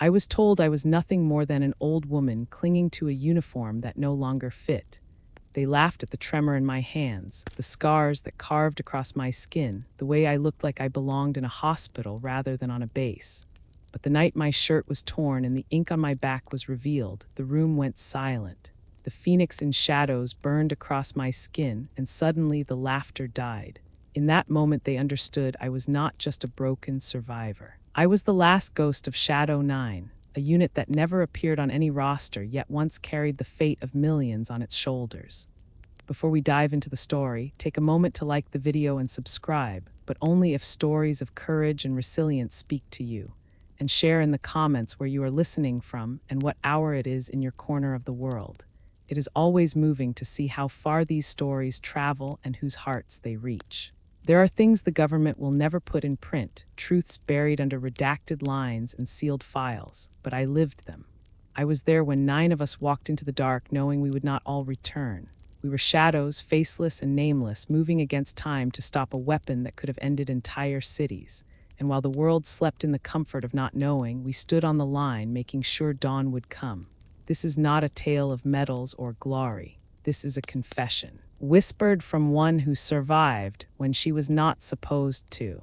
I was told I was nothing more than an old woman clinging to a uniform that no longer fit. They laughed at the tremor in my hands, the scars that carved across my skin, the way I looked like I belonged in a hospital rather than on a base. But the night my shirt was torn and the ink on my back was revealed, the room went silent. The phoenix in shadows burned across my skin, and suddenly the laughter died. In that moment, they understood I was not just a broken survivor. I was the last ghost of Shadow 9, a unit that never appeared on any roster yet once carried the fate of millions on its shoulders. Before we dive into the story, take a moment to like the video and subscribe, but only if stories of courage and resilience speak to you. And share in the comments where you are listening from and what hour it is in your corner of the world. It is always moving to see how far these stories travel and whose hearts they reach. There are things the government will never put in print, truths buried under redacted lines and sealed files, but I lived them. I was there when 9 of us walked into the dark knowing we would not all return. We were shadows, faceless and nameless, moving against time to stop a weapon that could have ended entire cities. And while the world slept in the comfort of not knowing, we stood on the line, making sure dawn would come. This is not a tale of medals or glory. This is a confession, whispered from one who survived when she was not supposed to.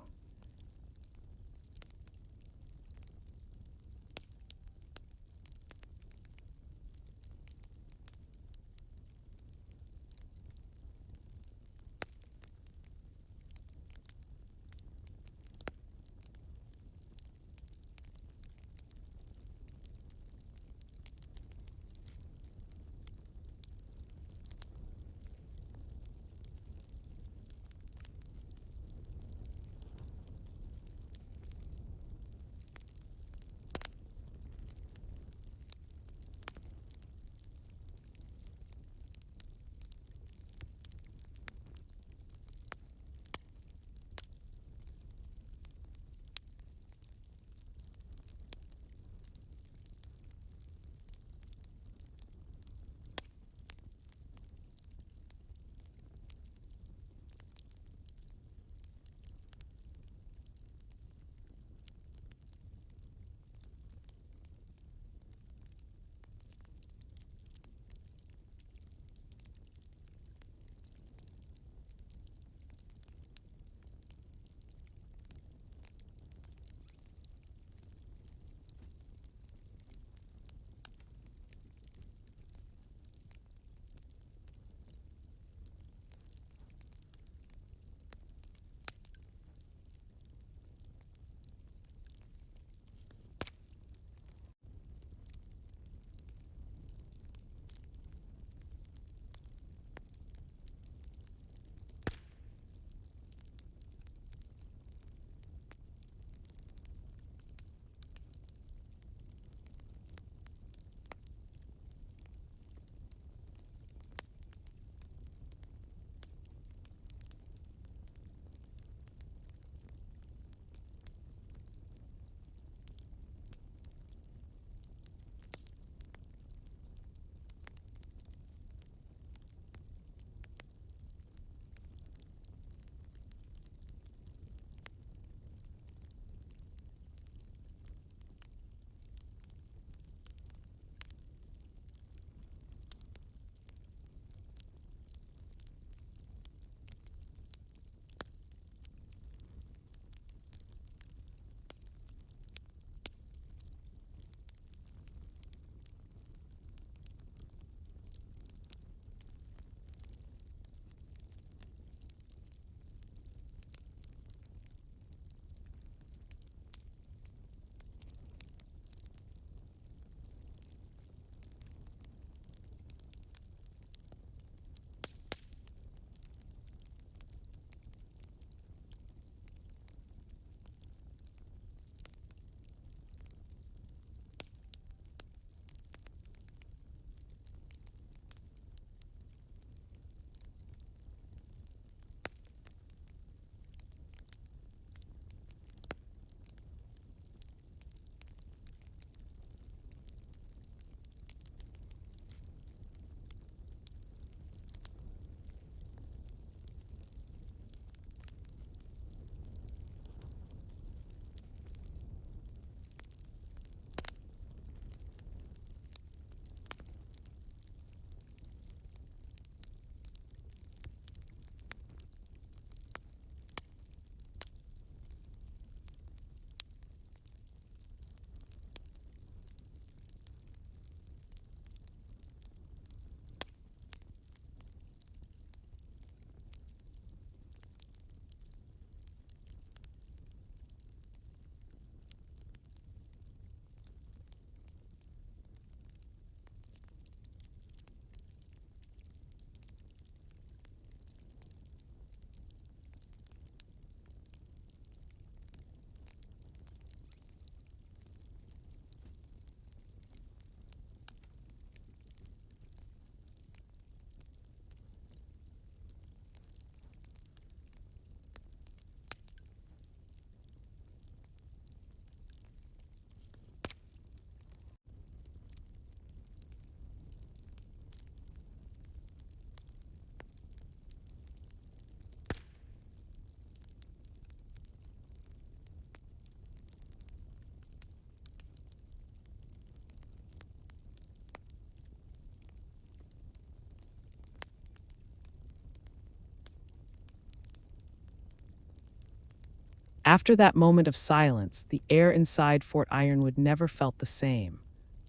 After that moment of silence, the air inside Fort Ironwood never felt the same.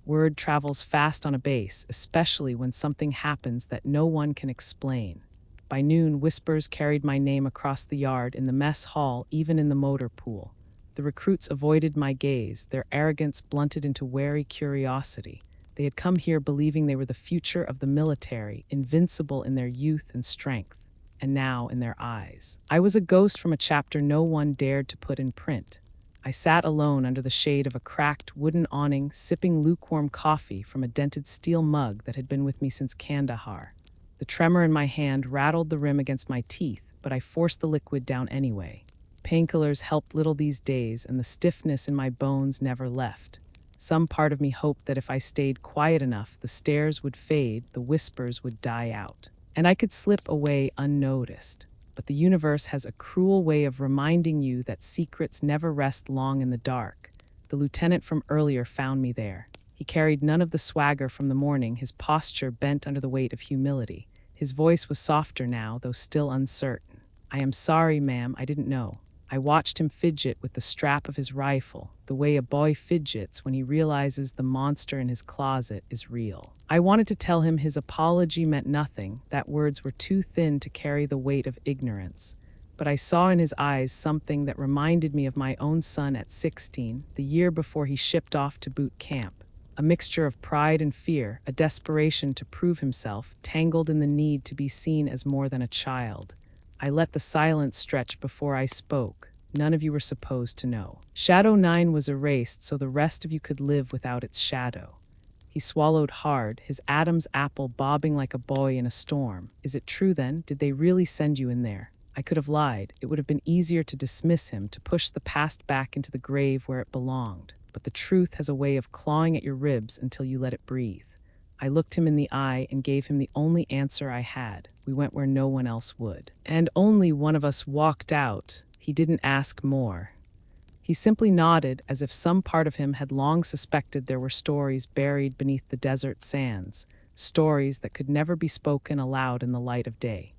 Word travels fast on a base, especially when something happens that no one can explain. By noon, whispers carried my name across the yard, in the mess hall, even in the motor pool. The recruits avoided my gaze, their arrogance blunted into wary curiosity. They had come here believing they were the future of the military, invincible in their youth and strength, and now in their eyes, I was a ghost from a chapter no one dared to put in print. I sat alone under the shade of a cracked wooden awning, sipping lukewarm coffee from a dented steel mug that had been with me since Kandahar. The tremor in my hand rattled the rim against my teeth, but I forced the liquid down anyway. Painkillers helped little these days, and the stiffness in my bones never left. Some part of me hoped that if I stayed quiet enough, the stares would fade, the whispers would die out, and I could slip away unnoticed. But the universe has a cruel way of reminding you that secrets never rest long in the dark. The lieutenant from earlier found me there. He carried none of the swagger from the morning, his posture bent under the weight of humility. His voice was softer now, though still uncertain. "I am sorry, ma'am, I didn't know." I watched him fidget with the strap of his rifle, the way a boy fidgets when he realizes the monster in his closet is real. I wanted to tell him his apology meant nothing, that words were too thin to carry the weight of ignorance. But I saw in his eyes something that reminded me of my own son at 16, the year before he shipped off to boot camp. A mixture of pride and fear, a desperation to prove himself, tangled in the need to be seen as more than a child. I let the silence stretch before I spoke. "None of you were supposed to know. Shadow 9 was erased so the rest of you could live without its shadow." He swallowed hard, his Adam's apple bobbing like a buoy in a storm. "Is it true then? Did they really send you in there?" I could have lied. It would have been easier to dismiss him, to push the past back into the grave where it belonged. But the truth has a way of clawing at your ribs until you let it breathe. I looked him in the eye and gave him the only answer I had. We went where no one else would. And only one of us walked out. He didn't ask more. He simply nodded, as if some part of him had long suspected there were stories buried beneath the desert sands, stories that could never be spoken aloud in the light of day.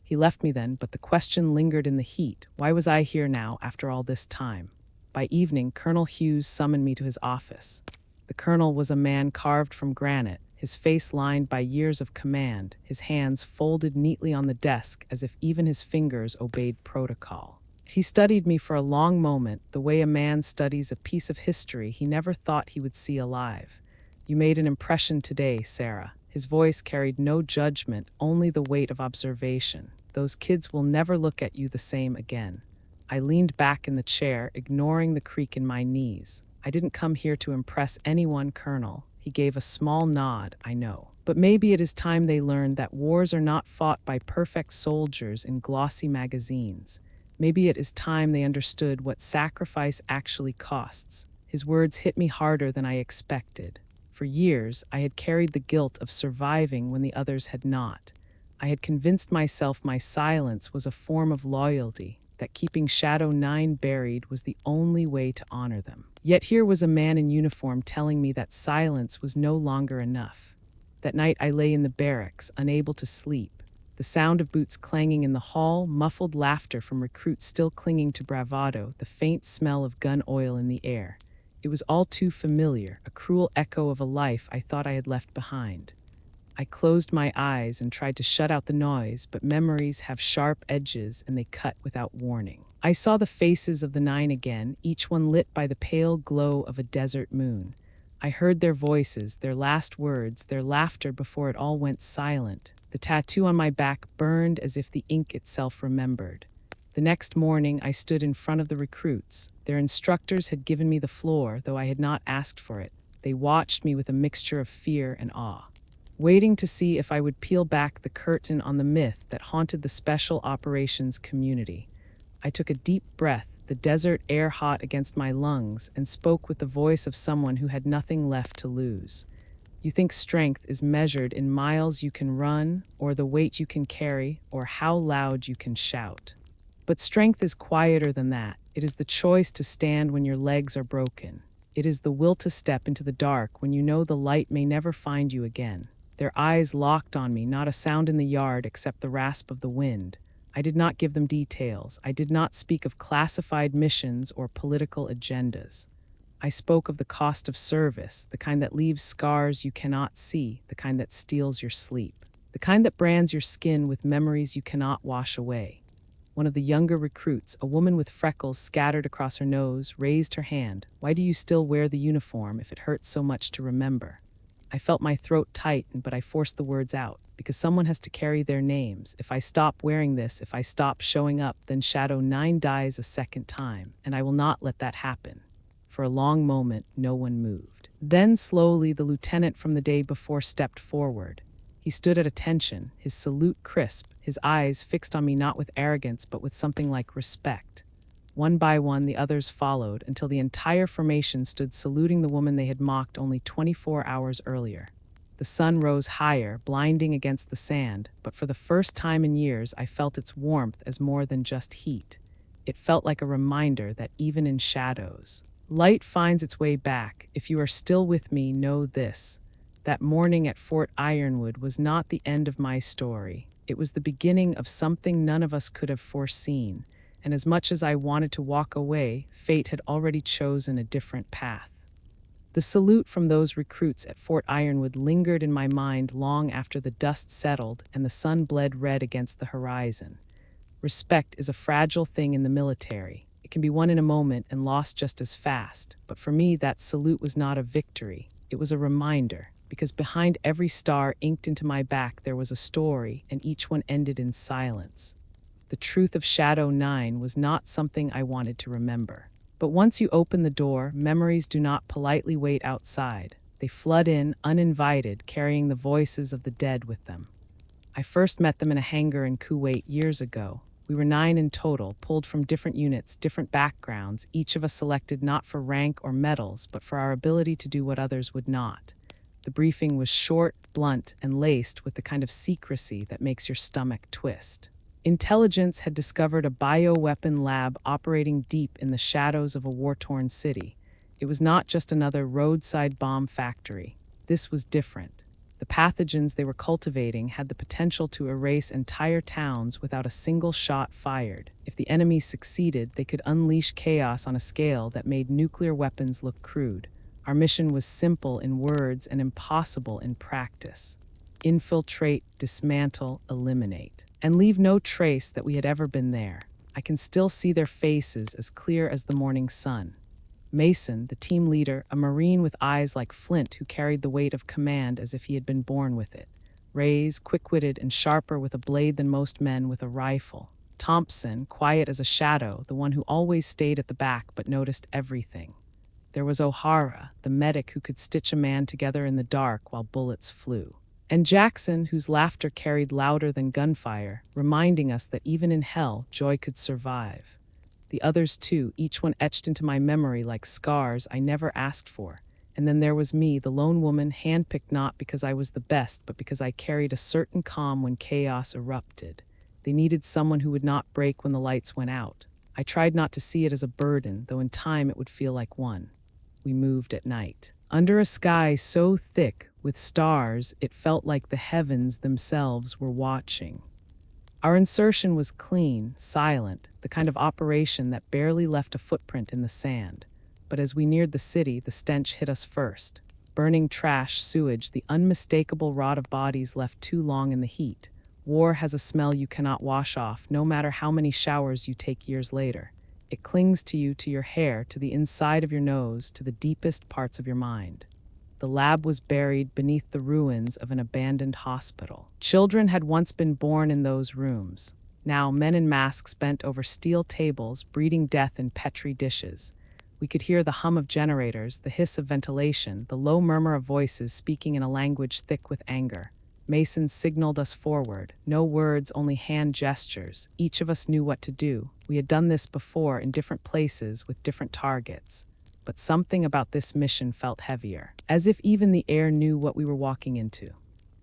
He left me then, but the question lingered in the heat. Why was I here now after all this time? By evening, Colonel Hughes summoned me to his office. The colonel was a man carved from granite, his face lined by years of command, his hands folded neatly on the desk as if even his fingers obeyed protocol. He studied me for a long moment, the way a man studies a piece of history he never thought he would see alive. "You made an impression today, Sarah." His voice carried no judgment, only the weight of observation. "Those kids will never look at you the same again." I leaned back in the chair, ignoring the creak in my knees. "I didn't come here to impress anyone, Colonel." He gave a small nod. "I know. But maybe it is time they learned that wars are not fought by perfect soldiers in glossy magazines. Maybe it is time they understood what sacrifice actually costs." His words hit me harder than I expected. For years, I had carried the guilt of surviving when the others had not. I had convinced myself my silence was a form of loyalty, that keeping Shadow 9 buried was the only way to honor them. Yet here was a man in uniform telling me that silence was no longer enough. That night I lay in the barracks, unable to sleep. The sound of boots clanging in the hall, muffled laughter from recruits still clinging to bravado, the faint smell of gun oil in the air. It was all too familiar, a cruel echo of a life I thought I had left behind. I closed my eyes and tried to shut out the noise, but memories have sharp edges and they cut without warning. I saw the faces of the 9 again, each one lit by the pale glow of a desert moon. I heard their voices, their last words, their laughter before it all went silent. The tattoo on my back burned as if the ink itself remembered. The next morning, I stood in front of the recruits. Their instructors had given me the floor, though I had not asked for it. They watched me with a mixture of fear and awe, waiting to see if I would peel back the curtain on the myth that haunted the special operations community. I took a deep breath, the desert air hot against my lungs, and spoke with the voice of someone who had nothing left to lose. "You think strength is measured in miles you can run, or the weight you can carry, or how loud you can shout. But strength is quieter than that. It is the choice to stand when your legs are broken. It is the will to step into the dark when you know the light may never find you again." Their eyes locked on me, not a sound in the yard except the rasp of the wind. I did not give them details. I did not speak of classified missions or political agendas. I spoke of the cost of service, the kind that leaves scars you cannot see, the kind that steals your sleep, the kind that brands your skin with memories you cannot wash away. One of the younger recruits, a woman with freckles scattered across her nose, raised her hand. "Why do you still wear the uniform if it hurts so much to remember?" I felt my throat tighten, but I forced the words out. "Because someone has to carry their names. If I stop wearing this, if I stop showing up, then Shadow 9 dies a second time, and I will not let that happen." For a long moment, no one moved. Then slowly, the lieutenant from the day before stepped forward. He stood at attention, his salute crisp, his eyes fixed on me not with arrogance but with something like respect. One by one, the others followed until the entire formation stood saluting the woman they had mocked only 24 hours earlier. The sun rose higher, blinding against the sand, but for the first time in years I felt its warmth as more than just heat. It felt like a reminder that even in shadows, light finds its way back. If you are still with me, know this. That morning at Fort Ironwood was not the end of my story. It was the beginning of something none of us could have foreseen. And as much as I wanted to walk away, fate had already chosen a different path. The salute from those recruits at Fort Ironwood lingered in my mind long after the dust settled and the sun bled red against the horizon. Respect is a fragile thing in the military. It can be won in a moment and lost just as fast. But for me, that salute was not a victory. It was a reminder, because behind every star inked into my back there was a story, and each one ended in silence. The truth of Shadow 9 was not something I wanted to remember. But once you open the door, memories do not politely wait outside. They flood in, uninvited, carrying the voices of the dead with them. I first met them in a hangar in Kuwait years ago. We were 9 in total, pulled from different units, different backgrounds, each of us selected not for rank or medals, but for our ability to do what others would not. The briefing was short, blunt, and laced with the kind of secrecy that makes your stomach twist. Intelligence had discovered a bioweapon lab operating deep in the shadows of a war-torn city. It was not just another roadside bomb factory. This was different. The pathogens they were cultivating had the potential to erase entire towns without a single shot fired. If the enemy succeeded, they could unleash chaos on a scale that made nuclear weapons look crude. Our mission was simple in words and impossible in practice. Infiltrate, dismantle, eliminate, and leave no trace that we had ever been there. I can still see their faces as clear as the morning sun. Mason, the team leader, a Marine with eyes like flint who carried the weight of command as if he had been born with it. Ray's, quick-witted and sharper with a blade than most men with a rifle. Thompson, quiet as a shadow, the one who always stayed at the back but noticed everything. There was O'Hara, the medic who could stitch a man together in the dark while bullets flew. And Jackson, whose laughter carried louder than gunfire, reminding us that even in hell, joy could survive. The others too, each one etched into my memory like scars I never asked for. And then there was me, the lone woman, handpicked not because I was the best, but because I carried a certain calm when chaos erupted. They needed someone who would not break when the lights went out. I tried not to see it as a burden, though in time it would feel like one. We moved at night. Under a sky so thick with stars, it felt like the heavens themselves were watching. Our insertion was clean, silent, the kind of operation that barely left a footprint in the sand. But as we neared the city, the stench hit us first. Burning trash, sewage, the unmistakable rot of bodies left too long in the heat. War has a smell you cannot wash off, no matter how many showers you take years later. It clings to you, to your hair, to the inside of your nose, to the deepest parts of your mind. The lab was buried beneath the ruins of an abandoned hospital. Children had once been born in those rooms. Now men in masks bent over steel tables, breeding death in Petri dishes. We could hear the hum of generators, the hiss of ventilation, the low murmur of voices speaking in a language thick with anger. Mason signaled us forward. No words, only hand gestures. Each of us knew what to do. We had done this before in different places with different targets. But something about this mission felt heavier, as if even the air knew what we were walking into.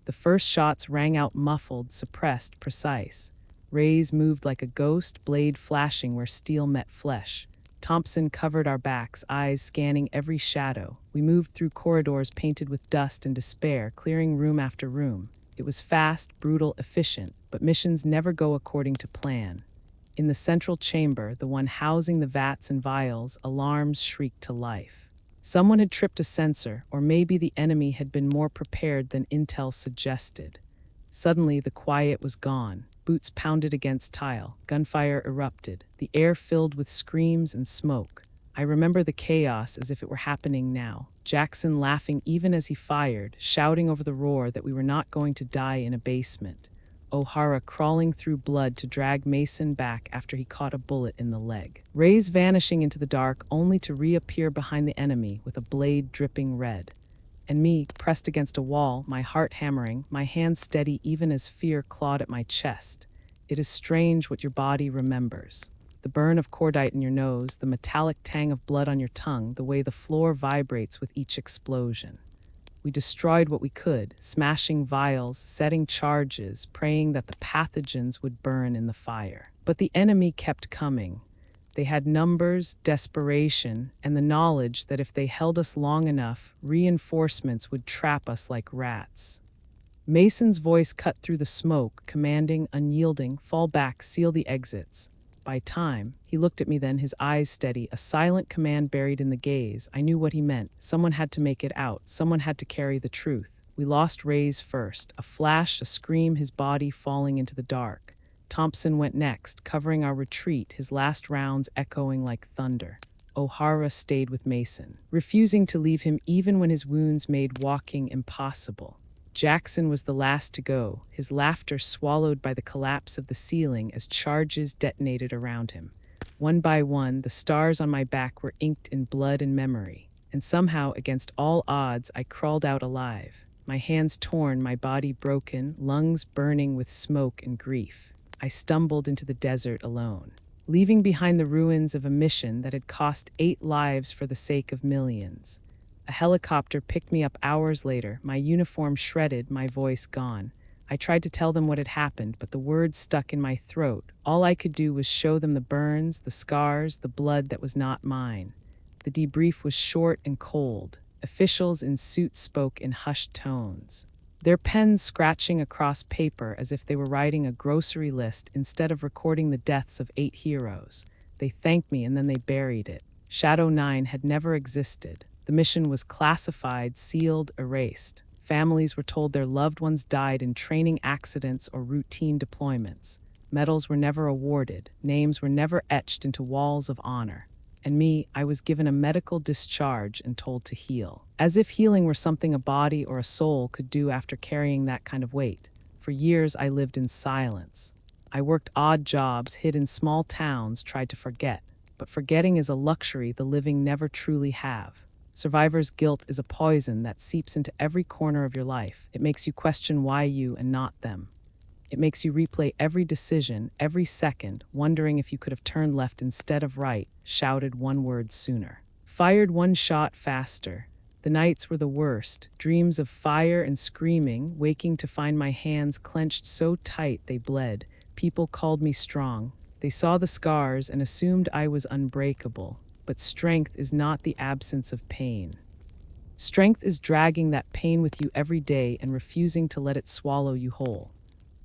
The first shots rang out muffled, suppressed, precise. Rays moved like a ghost, blade flashing where steel met flesh. Thompson covered our backs, eyes scanning every shadow. We moved through corridors painted with dust and despair, clearing room after room. It was fast, brutal, efficient, but missions never go according to plan. In the central chamber, the one housing the vats and vials, alarms shrieked to life. Someone had tripped a sensor, or maybe the enemy had been more prepared than intel suggested. Suddenly, the quiet was gone. Boots pounded against tile. Gunfire erupted. The air filled with screams and smoke. I remember the chaos as if it were happening now. Jackson laughing even as he fired, shouting over the roar that we were not going to die in a basement. O'Hara crawling through blood to drag Mason back after he caught a bullet in the leg. Ray's vanishing into the dark only to reappear behind the enemy with a blade dripping red. And me, pressed against a wall, my heart hammering, my hands steady even as fear clawed at my chest. It is strange what your body remembers. The burn of cordite in your nose, the metallic tang of blood on your tongue, the way the floor vibrates with each explosion. We destroyed what we could, smashing vials, setting charges, praying that the pathogens would burn in the fire. But the enemy kept coming. They had numbers, desperation, and the knowledge that if they held us long enough, reinforcements would trap us like rats. Mason's voice cut through the smoke, commanding, unyielding, fall back, seal the exits. By time, he looked at me then, his eyes steady, a silent command buried in the gaze. I knew what he meant. Someone had to make it out. Someone had to carry the truth. We lost Ray's first. A flash, a scream, his body falling into the dark. Thompson went next, covering our retreat, his last rounds echoing like thunder. O'Hara stayed with Mason, refusing to leave him even when his wounds made walking impossible. Jackson was the last to go, his laughter swallowed by the collapse of the ceiling as charges detonated around him. One by one, the stars on my back were inked in blood and memory, and somehow, against all odds, I crawled out alive. My hands torn, my body broken, lungs burning with smoke and grief. I stumbled into the desert alone, leaving behind the ruins of a mission that had cost 8 lives for the sake of millions. A helicopter picked me up hours later, my uniform shredded, my voice gone. I tried to tell them what had happened, but the words stuck in my throat. All I could do was show them the burns, the scars, the blood that was not mine. The debrief was short and cold. Officials in suits spoke in hushed tones, their pens scratching across paper as if they were writing a grocery list instead of recording the deaths of 8 heroes. They thanked me and then they buried it. Shadow 9 had never existed. The mission was classified, sealed, erased. Families were told their loved ones died in training accidents or routine deployments. Medals were never awarded. Names were never etched into walls of honor. And me, I was given a medical discharge and told to heal. As if healing were something a body or a soul could do after carrying that kind of weight. For years, I lived in silence. I worked odd jobs, hid in small towns, tried to forget. But forgetting is a luxury the living never truly have. Survivor's guilt is a poison that seeps into every corner of your life. It makes you question why you and not them. It makes you replay every decision, every second, wondering if you could have turned left instead of right, shouted one word sooner, fired one shot faster. The nights were the worst, dreams of fire and screaming, waking to find my hands clenched so tight they bled. People called me strong. They saw the scars and assumed I was unbreakable. But strength is not the absence of pain. Strength is dragging that pain with you every day and refusing to let it swallow you whole.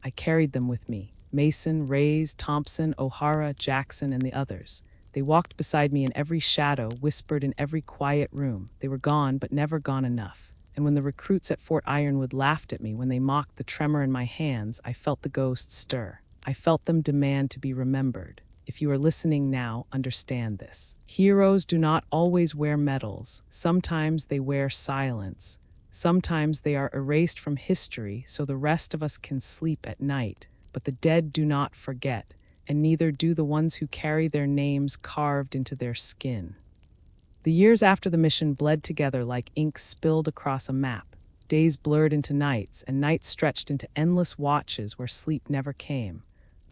I carried them with me. Mason, Rays, Thompson, O'Hara, Jackson, and the others. They walked beside me in every shadow, whispered in every quiet room. They were gone, but never gone enough. And when the recruits at Fort Ironwood laughed at me, when they mocked the tremor in my hands, I felt the ghosts stir. I felt them demand to be remembered. If you are listening now, understand this. Heroes do not always wear medals. Sometimes they wear silence. Sometimes they are erased from history so the rest of us can sleep at night. But the dead do not forget, and neither do the ones who carry their names carved into their skin. The years after the mission bled together like ink spilled across a map. Days blurred into nights, and nights stretched into endless watches where sleep never came.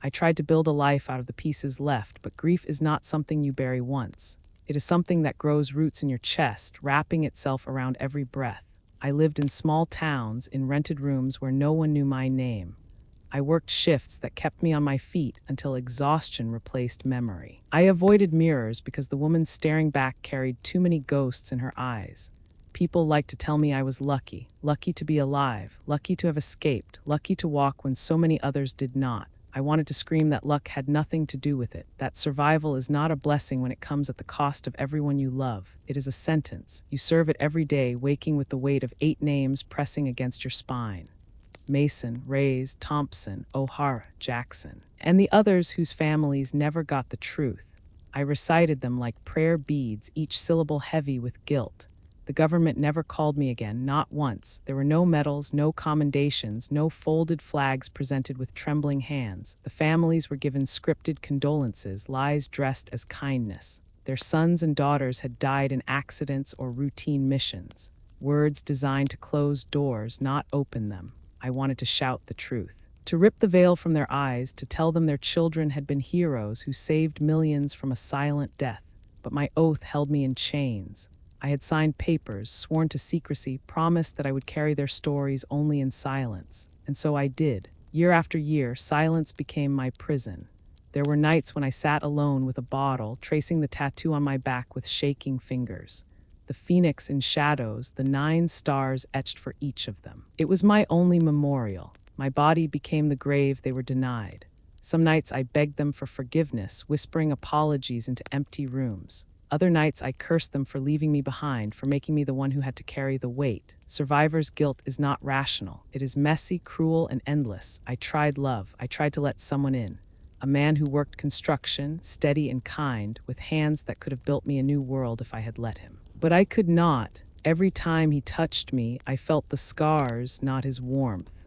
I tried to build a life out of the pieces left, but grief is not something you bury once. It is something that grows roots in your chest, wrapping itself around every breath. I lived in small towns, in rented rooms where no one knew my name. I worked shifts that kept me on my feet until exhaustion replaced memory. I avoided mirrors because the woman staring back carried too many ghosts in her eyes. People liked to tell me I was lucky, lucky to be alive, lucky to have escaped, lucky to walk when so many others did not. I wanted to scream that luck had nothing to do with it, that survival is not a blessing when it comes at the cost of everyone you love. It is a sentence. You serve it every day, waking with the weight of 8 names pressing against your spine. Mason, Reyes, Thompson, O'Hara, Jackson, and the others whose families never got the truth. I recited them like prayer beads, each syllable heavy with guilt. The government never called me again, not once. There were no medals, no commendations, no folded flags presented with trembling hands. The families were given scripted condolences, lies dressed as kindness. Their sons and daughters had died in accidents or routine missions. Words designed to close doors, not open them. I wanted to shout the truth, to rip the veil from their eyes, to tell them their children had been heroes who saved millions from a silent death. But my oath held me in chains. I had signed papers, sworn to secrecy, promised that I would carry their stories only in silence. And so I did. Year after year, silence became my prison. There were nights when I sat alone with a bottle, tracing the tattoo on my back with shaking fingers. The phoenix in shadows, the 9 stars etched for each of them. It was my only memorial. My body became the grave they were denied. Some nights I begged them for forgiveness, whispering apologies into empty rooms. Other nights I cursed them for leaving me behind, for making me the one who had to carry the weight. Survivor's guilt is not rational. It is messy, cruel, and endless. I tried love. I tried to let someone in. A man who worked construction, steady and kind, with hands that could have built me a new world if I had let him. But I could not. Every time he touched me, I felt the scars, not his warmth.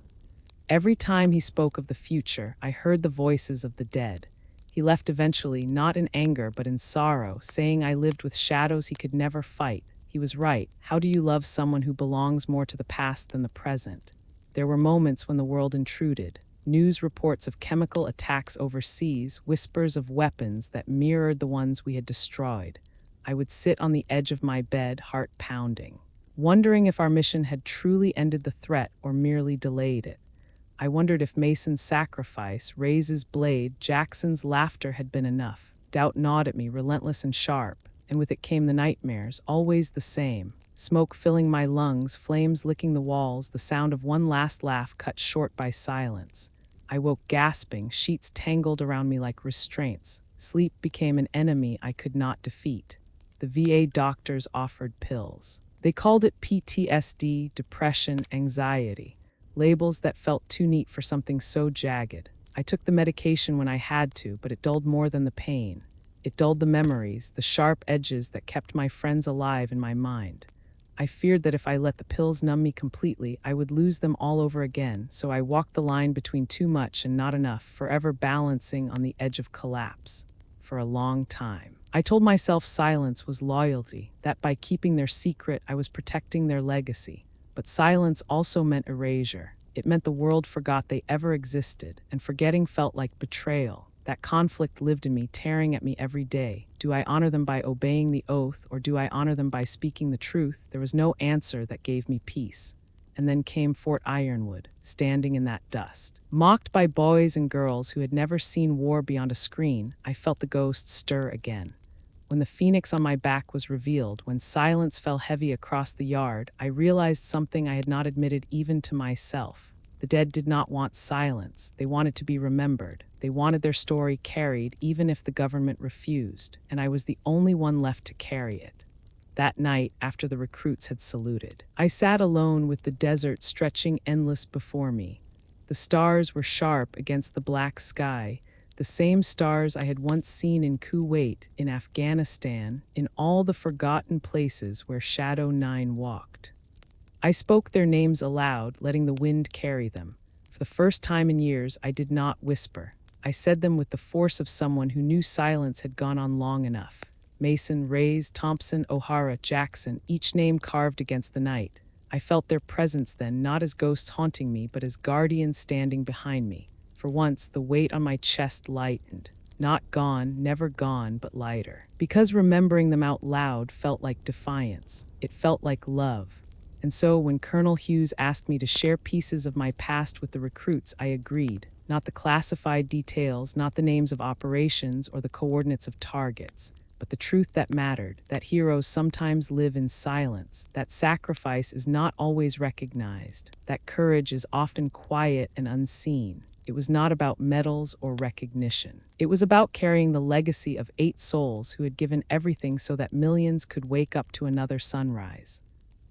Every time he spoke of the future, I heard the voices of the dead. He left eventually, not in anger, but in sorrow, saying I lived with shadows he could never fight. He was right. How do you love someone who belongs more to the past than the present? There were moments when the world intruded. News reports of chemical attacks overseas, whispers of weapons that mirrored the ones we had destroyed. I would sit on the edge of my bed, heart pounding, wondering if our mission had truly ended the threat or merely delayed it. I wondered if Mason's sacrifice, Reyes' blade, Jackson's laughter had been enough. Doubt gnawed at me, relentless and sharp, and with it came the nightmares, always the same. Smoke filling my lungs, flames licking the walls, the sound of one last laugh cut short by silence. I woke gasping, sheets tangled around me like restraints. Sleep became an enemy I could not defeat. The VA doctors offered pills. They called it PTSD, depression, anxiety. Labels that felt too neat for something so jagged. I took the medication when I had to, but it dulled more than the pain. It dulled the memories, the sharp edges that kept my friends alive in my mind. I feared that if I let the pills numb me completely, I would lose them all over again, so I walked the line between too much and not enough, forever balancing on the edge of collapse. For a long time, I told myself silence was loyalty, that by keeping their secret, I was protecting their legacy. But silence also meant erasure. It meant the world forgot they ever existed, and forgetting felt like betrayal. That conflict lived in me, tearing at me every day. Do I honor them by obeying the oath, or do I honor them by speaking the truth? There was no answer that gave me peace. And then came Fort Ironwood, standing in that dust. Mocked by boys and girls who had never seen war beyond a screen, I felt the ghost stir again. When the phoenix on my back was revealed, when silence fell heavy across the yard, I realized something I had not admitted even to myself. The dead did not want silence. They wanted to be remembered. They wanted their story carried, even if the government refused, and I was the only one left to carry it. That night, after the recruits had saluted, I sat alone with the desert stretching endless before me. The stars were sharp against the black sky, the same stars I had once seen in Kuwait, in Afghanistan, in all the forgotten places where Shadow 9 walked. I spoke their names aloud, letting the wind carry them. For the first time in years, I did not whisper. I said them with the force of someone who knew silence had gone on long enough. Mason, Reyes, Thompson, O'Hara, Jackson, each name carved against the night. I felt their presence then, not as ghosts haunting me, but as guardians standing behind me. For once, the weight on my chest lightened. Not gone, never gone, but lighter. Because remembering them out loud felt like defiance. It felt like love. And so when Colonel Hughes asked me to share pieces of my past with the recruits, I agreed. Not the classified details, not the names of operations or the coordinates of targets. but the truth that mattered, that heroes sometimes live in silence, that sacrifice is not always recognized, that courage is often quiet and unseen. It was not about medals or recognition. It was about carrying the legacy of 8 souls who had given everything so that millions could wake up to another sunrise.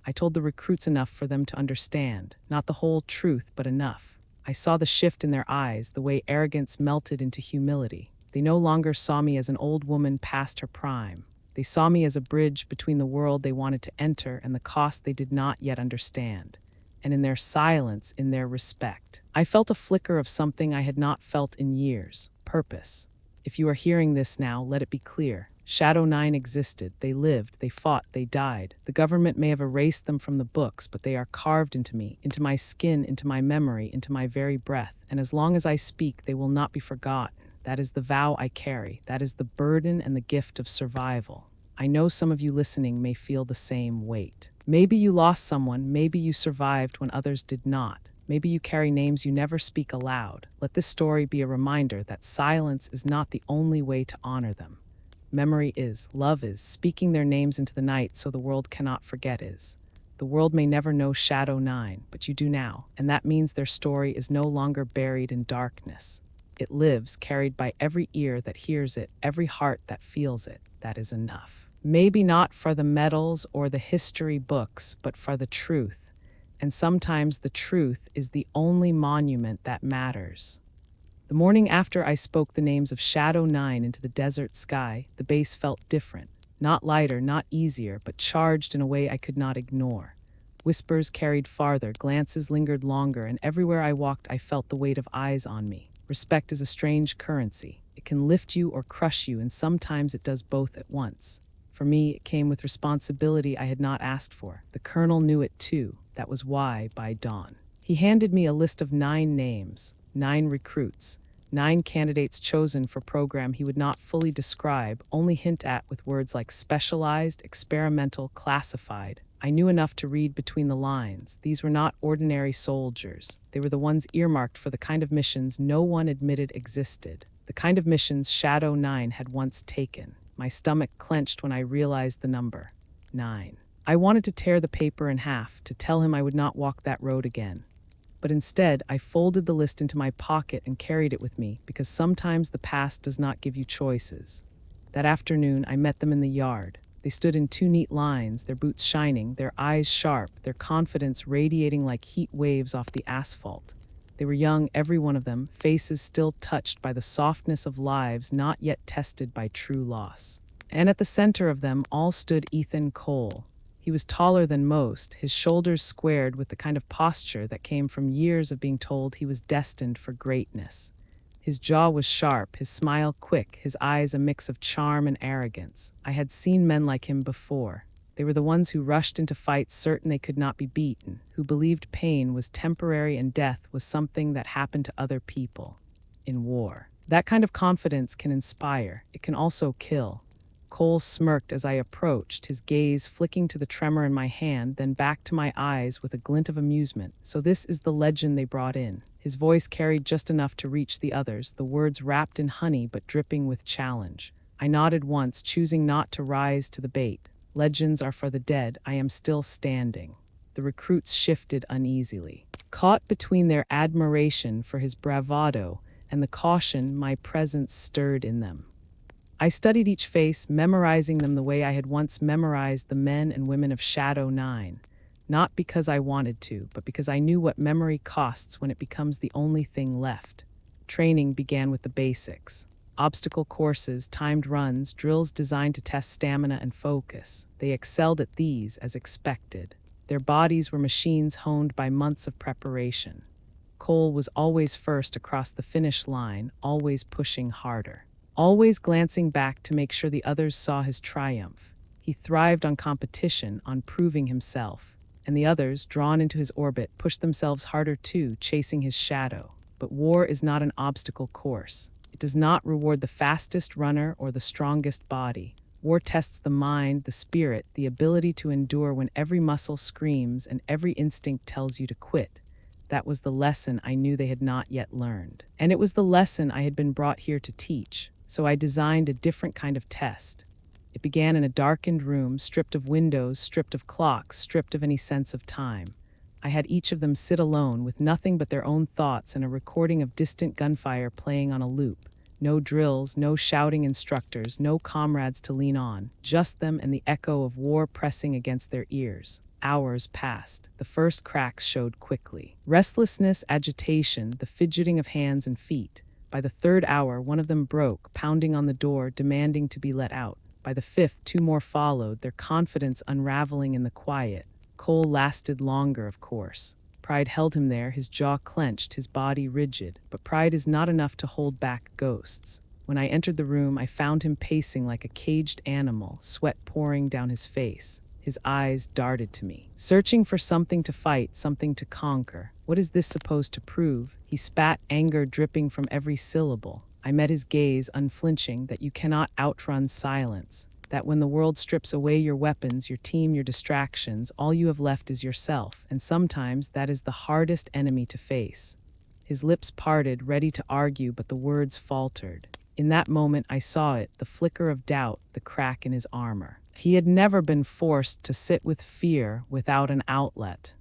I told the recruits enough for them to understand, not the whole truth, but enough. I saw the shift in their eyes, the way arrogance melted into humility. They no longer saw me as an old woman past her prime. They saw me as a bridge between the world they wanted to enter and the cost they did not yet understand. And in their silence, in their respect, I felt a flicker of something I had not felt in years: purpose. If you are hearing this now, let it be clear. Shadow 9 existed. They lived, they fought, they died. The government may have erased them from the books, but they are carved into me, into my skin, into my memory, into my very breath. And as long as I speak, they will not be forgotten. That is the vow I carry. That is the burden and the gift of survival. I know some of you listening may feel the same weight. Maybe you lost someone, maybe you survived when others did not. Maybe you carry names you never speak aloud. Let this story be a reminder that silence is not the only way to honor them. Memory is, love is, speaking their names into the night so the world cannot forget is. The world may never know Shadow 9, but you do now, and that means their story is no longer buried in darkness. It lives, carried by every ear that hears it, every heart that feels it. That is enough. Maybe not for the medals or the history books, but for the truth. And sometimes the truth is the only monument that matters. The morning after I spoke the names of Shadow 9 into the desert sky, the base felt different. Not lighter, not easier, but charged in a way I could not ignore. Whispers carried farther, glances lingered longer, and everywhere I walked I felt the weight of eyes on me. Respect is a strange currency. It can lift you or crush you, and sometimes it does both at once. For me, it came with responsibility I had not asked for. The colonel knew it too. That was why, by dawn, he handed me a list of 9 names. 9 recruits, 9 candidates chosen for program he would not fully describe, only hint at with words like specialized, experimental, classified. I knew enough to read between the lines. These were not ordinary soldiers. They were the ones earmarked for the kind of missions no one admitted existed, the kind of missions Shadow 9 had once taken. My stomach clenched when I realized the number 9. I wanted to tear the paper in half, to tell him I would not walk that road again. But instead, I folded the list into my pocket and carried it with me, because sometimes the past does not give you choices. That afternoon, I met them in the yard. They stood in 2 neat lines, their boots shining, their eyes sharp, their confidence radiating like heat waves off the asphalt. They were young, every one of them, faces still touched by the softness of lives not yet tested by true loss. And at the center of them all stood Ethan Cole. He was taller than most, his shoulders squared with the kind of posture that came from years of being told he was destined for greatness. His jaw was sharp, his smile quick, his eyes a mix of charm and arrogance. I had seen men like him before. They were the ones who rushed into fights certain they could not be beaten, who believed pain was temporary and death was something that happened to other people. In war, that kind of confidence can inspire. It can also kill. Cole smirked as I approached, his gaze flicking to the tremor in my hand, then back to my eyes with a glint of amusement. So this is the legend they brought in. His voice carried just enough to reach the others, the words wrapped in honey but dripping with challenge. I nodded once, choosing not to rise to the bait. Legends are for the dead. I am still standing. The recruits shifted uneasily, caught between their admiration for his bravado and the caution my presence stirred in them. I studied each face, memorizing them the way I had once memorized the men and women of Shadow 9, not because I wanted to, but because I knew what memory costs when it becomes the only thing left. Training began with the basics. Obstacle courses, timed runs, drills designed to test stamina and focus. They excelled at these, as expected. Their bodies were machines honed by months of preparation. Cole was always first across the finish line, always pushing harder, always glancing back to make sure the others saw his triumph. He thrived on competition, on proving himself. And the others, drawn into his orbit, pushed themselves harder too, chasing his shadow. But war is not an obstacle course. It does not reward the fastest runner or the strongest body. War tests the mind, the spirit, the ability to endure when every muscle screams and every instinct tells you to quit. That was the lesson I knew they had not yet learned. And it was the lesson I had been brought here to teach. So I designed a different kind of test. It began in a darkened room, stripped of windows, stripped of clocks, stripped of any sense of time. I had each of them sit alone with nothing but their own thoughts and a recording of distant gunfire playing on a loop. No drills, no shouting instructors, no comrades to lean on, just them and the echo of war pressing against their ears. Hours passed. The first cracks showed quickly. Restlessness, agitation, the fidgeting of hands and feet. By the third hour, one of them broke, pounding on the door, demanding to be let out. By the fifth, two more followed, their confidence unraveling in the quiet. Cole lasted longer, of course. Pride held him there, his jaw clenched, his body rigid. But pride is not enough to hold back ghosts. When I entered the room, I found him pacing like a caged animal, sweat pouring down his face. His eyes darted to me, searching for something to fight, something to conquer. What is this supposed to prove? He spat, anger dripping from every syllable. I met his gaze, unflinching, that you cannot outrun silence. That when the world strips away your weapons, your team, your distractions, all you have left is yourself, and sometimes that is the hardest enemy to face. His lips parted, ready to argue, but the words faltered. In that moment I saw it, the flicker of doubt, the crack in his armor. He had never been forced to sit with fear without an outlet.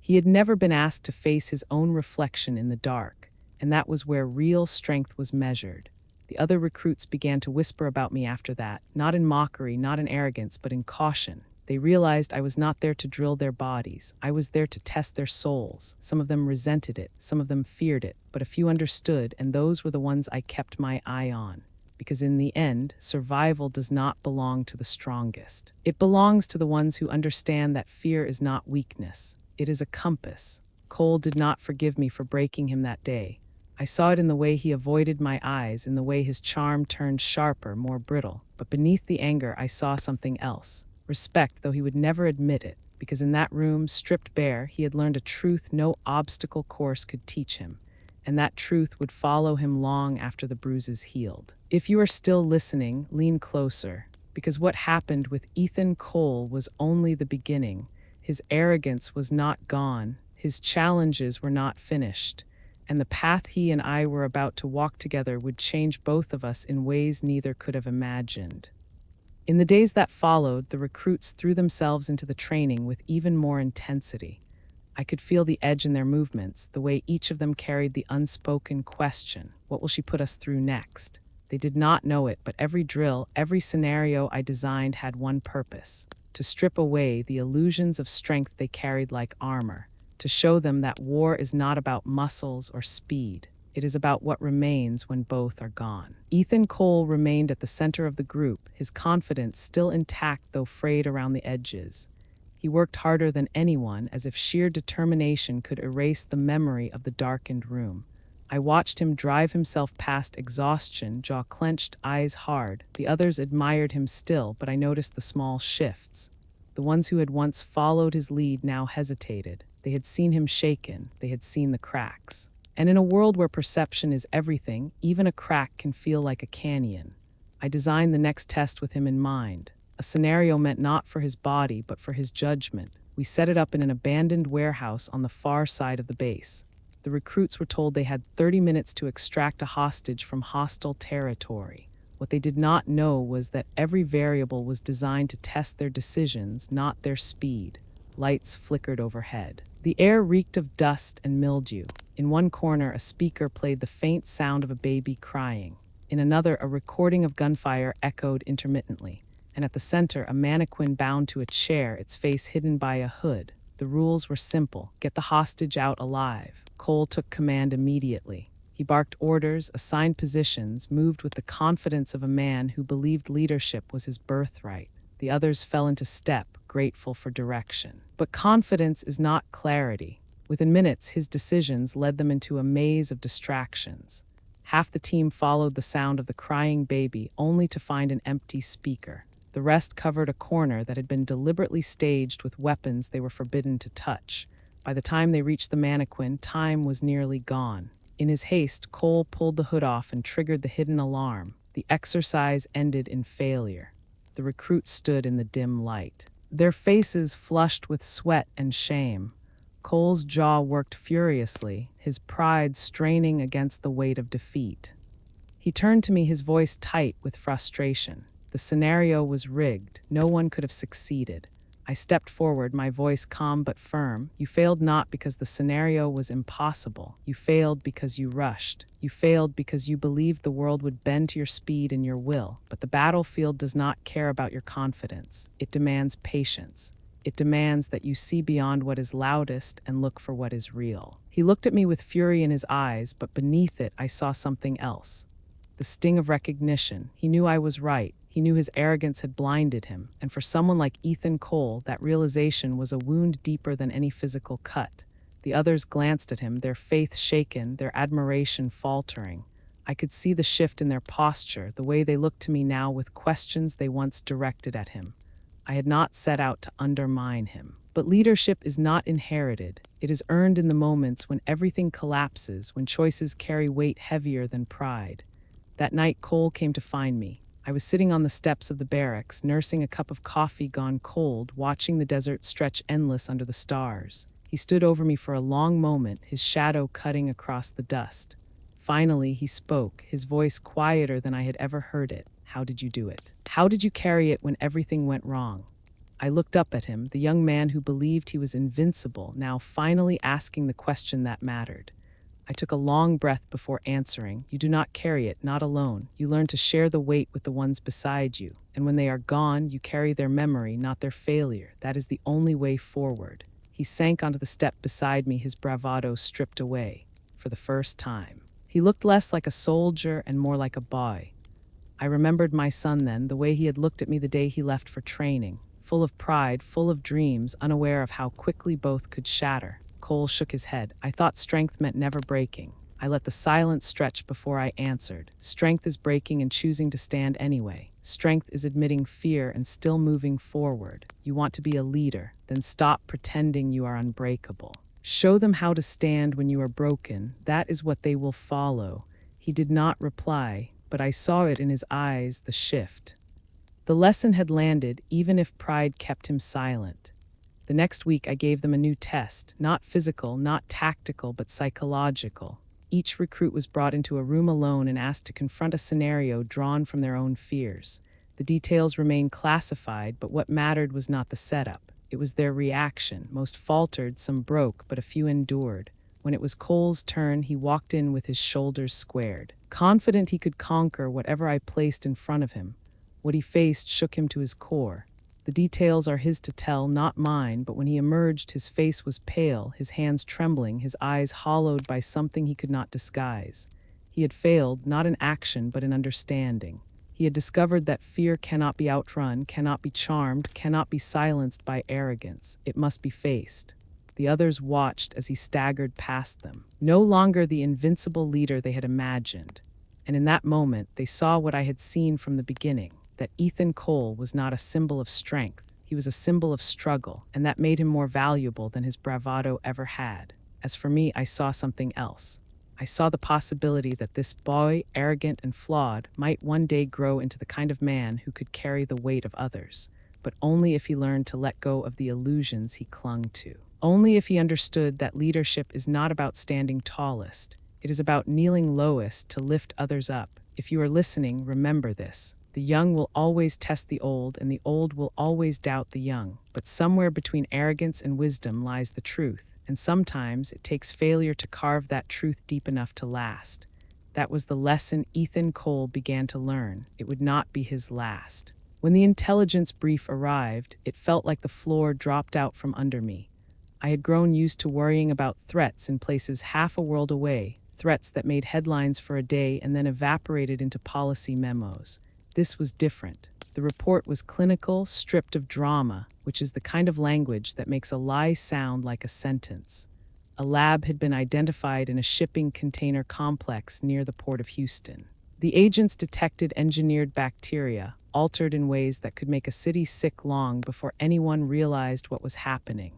He had never been asked to face his own reflection in the dark, and that was where real strength was measured. The other recruits began to whisper about me after that, not in mockery, not in arrogance, but in caution. They realized I was not there to drill their bodies. I was there to test their souls. Some of them resented it, some of them feared it, but a few understood, and those were the ones I kept my eye on. Because in the end, survival does not belong to the strongest. It belongs to the ones who understand that fear is not weakness. It is a compass. Cole did not forgive me for breaking him that day. I saw it in the way he avoided my eyes, in the way his charm turned sharper, more brittle. But beneath the anger, I saw something else. Respect, though he would never admit it, because in that room, stripped bare, he had learned a truth no obstacle course could teach him. And that truth would follow him long after the bruises healed. If you are still listening, lean closer, because what happened with Ethan Cole was only the beginning. His arrogance was not gone, his challenges were not finished. And the path he and I were about to walk together would change both of us in ways neither could have imagined. In the days that followed, the recruits threw themselves into the training with even more intensity. I could feel the edge in their movements, the way each of them carried the unspoken question, what will she put us through next? They did not know it, but every drill, every scenario I designed had one purpose: to strip away the illusions of strength they carried like armor. To show them that war is not about muscles or speed. It is about what remains when both are gone. Ethan Cole remained at the center of the group, his confidence still intact though frayed around the edges. He worked harder than anyone, as if sheer determination could erase the memory of the darkened room. I watched him drive himself past exhaustion, jaw clenched, eyes hard. The others admired him still, but I noticed the small shifts. The ones who had once followed his lead now hesitated. They had seen him shaken. They had seen the cracks. And in a world where perception is everything, even a crack can feel like a canyon. I designed the next test with him in mind. A scenario meant not for his body, but for his judgment. We set it up in an abandoned warehouse on the far side of the base. The recruits were told they had 30 minutes to extract a hostage from hostile territory. What they did not know was that every variable was designed to test their decisions, not their speed. Lights flickered overhead. The air reeked of dust and mildew. In one corner, a speaker played the faint sound of a baby crying. In another, a recording of gunfire echoed intermittently. And at the center, a mannequin bound to a chair, its face hidden by a hood. The rules were simple: get the hostage out alive. Cole took command immediately. He barked orders, assigned positions, moved with the confidence of a man who believed leadership was his birthright. The others fell into step, grateful for direction. But confidence is not clarity. Within minutes, his decisions led them into a maze of distractions. Half the team followed the sound of the crying baby, only to find an empty speaker. The rest covered a corner that had been deliberately staged with weapons they were forbidden to touch. By the time they reached the mannequin, time was nearly gone. In his haste, Cole pulled the hood off and triggered the hidden alarm. The exercise ended in failure. The recruits stood in the dim light, their faces flushed with sweat and shame. Cole's jaw worked furiously, his pride straining against the weight of defeat. He turned to me, his voice tight with frustration. The scenario was rigged. No one could have succeeded. I stepped forward, my voice calm but firm. You failed not because the scenario was impossible. You failed because you rushed. You failed because you believed the world would bend to your speed and your will. But the battlefield does not care about your confidence. It demands patience. It demands that you see beyond what is loudest and look for what is real. He looked at me with fury in his eyes, but beneath it I saw something else. The sting of recognition. He knew I was right. He knew his arrogance had blinded him, and for someone like Ethan Cole, that realization was a wound deeper than any physical cut. The others glanced at him, their faith shaken, their admiration faltering. I could see the shift in their posture, the way they looked to me now with questions they once directed at him. I had not set out to undermine him. But leadership is not inherited. It is earned in the moments when everything collapses, when choices carry weight heavier than pride. That night, Cole came to find me. I was sitting on the steps of the barracks, nursing a cup of coffee gone cold, watching the desert stretch endless under the stars. He stood over me for a long moment, his shadow cutting across the dust. Finally, he spoke, his voice quieter than I had ever heard it. How did you do it? How did you carry it when everything went wrong? I looked up at him, the young man who believed he was invincible, now finally asking the question that mattered. I took a long breath before answering. You do not carry it, not alone. You learn to share the weight with the ones beside you. And when they are gone, you carry their memory, not their failure. That is the only way forward. He sank onto the step beside me, his bravado stripped away. For the first time. He looked less like a soldier and more like a boy. I remembered my son then, the way he had looked at me the day he left for training. Full of pride, full of dreams, unaware of how quickly both could shatter. Cole shook his head. I thought strength meant never breaking. I let the silence stretch before I answered. Strength is breaking and choosing to stand anyway. Strength is admitting fear and still moving forward. You want to be a leader, then stop pretending you are unbreakable. Show them how to stand when you are broken. That is what they will follow. He did not reply, but I saw it in his eyes, the shift. The lesson had landed, even if pride kept him silent. The next week, I gave them a new test, not physical, not tactical, but psychological. Each recruit was brought into a room alone and asked to confront a scenario drawn from their own fears. The details remained classified, but what mattered was not the setup. It was their reaction. Most faltered, some broke, but a few endured. When it was Cole's turn, he walked in with his shoulders squared, confident he could conquer whatever I placed in front of him. What he faced shook him to his core. The details are his to tell, not mine, but when he emerged, his face was pale, his hands trembling, his eyes hollowed by something he could not disguise. He had failed, not in action, but in understanding. He had discovered that fear cannot be outrun, cannot be charmed, cannot be silenced by arrogance. It must be faced. The others watched as he staggered past them, no longer the invincible leader they had imagined. And in that moment, they saw what I had seen from the beginning. That Ethan Cole was not a symbol of strength. He was a symbol of struggle, and that made him more valuable than his bravado ever had. As for me, I saw something else. I saw the possibility that this boy, arrogant and flawed, might one day grow into the kind of man who could carry the weight of others, but only if he learned to let go of the illusions he clung to. Only if he understood that leadership is not about standing tallest. It is about kneeling lowest to lift others up. If you are listening, remember this. The young will always test the old, and the old will always doubt the young. But somewhere between arrogance and wisdom lies the truth, and sometimes it takes failure to carve that truth deep enough to last. That was the lesson Ethan Cole began to learn. It would not be his last. When the intelligence brief arrived, it felt like the floor dropped out from under me. I had grown used to worrying about threats in places half a world away, threats that made headlines for a day and then evaporated into policy memos. This was different. The report was clinical, stripped of drama, which is the kind of language that makes a lie sound like a sentence. A lab had been identified in a shipping container complex near the port of Houston. The agents detected engineered bacteria, altered in ways that could make a city sick long before anyone realized what was happening.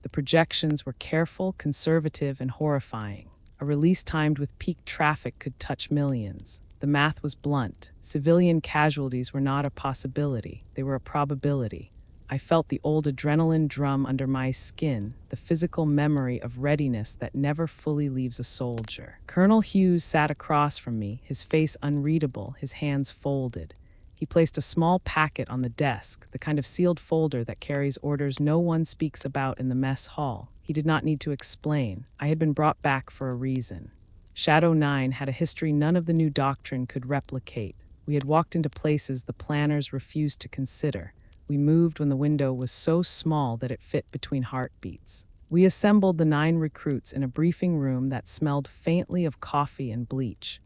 The projections were careful, conservative, and horrifying. A release timed with peak traffic could touch millions. The math was blunt. Civilian casualties were not a possibility. They were a probability. I felt the old adrenaline drum under my skin, the physical memory of readiness that never fully leaves a soldier. Colonel Hughes sat across from me, his face unreadable, his hands folded. He placed a small packet on the desk, the kind of sealed folder that carries orders no one speaks about in the mess hall. He did not need to explain. I had been brought back for a reason. Shadow 9 had a history none of the new doctrine could replicate. We had walked into places the planners refused to consider. We moved when the window was so small that it fit between heartbeats. We assembled the 9 recruits in a briefing room that smelled faintly of coffee and bleach.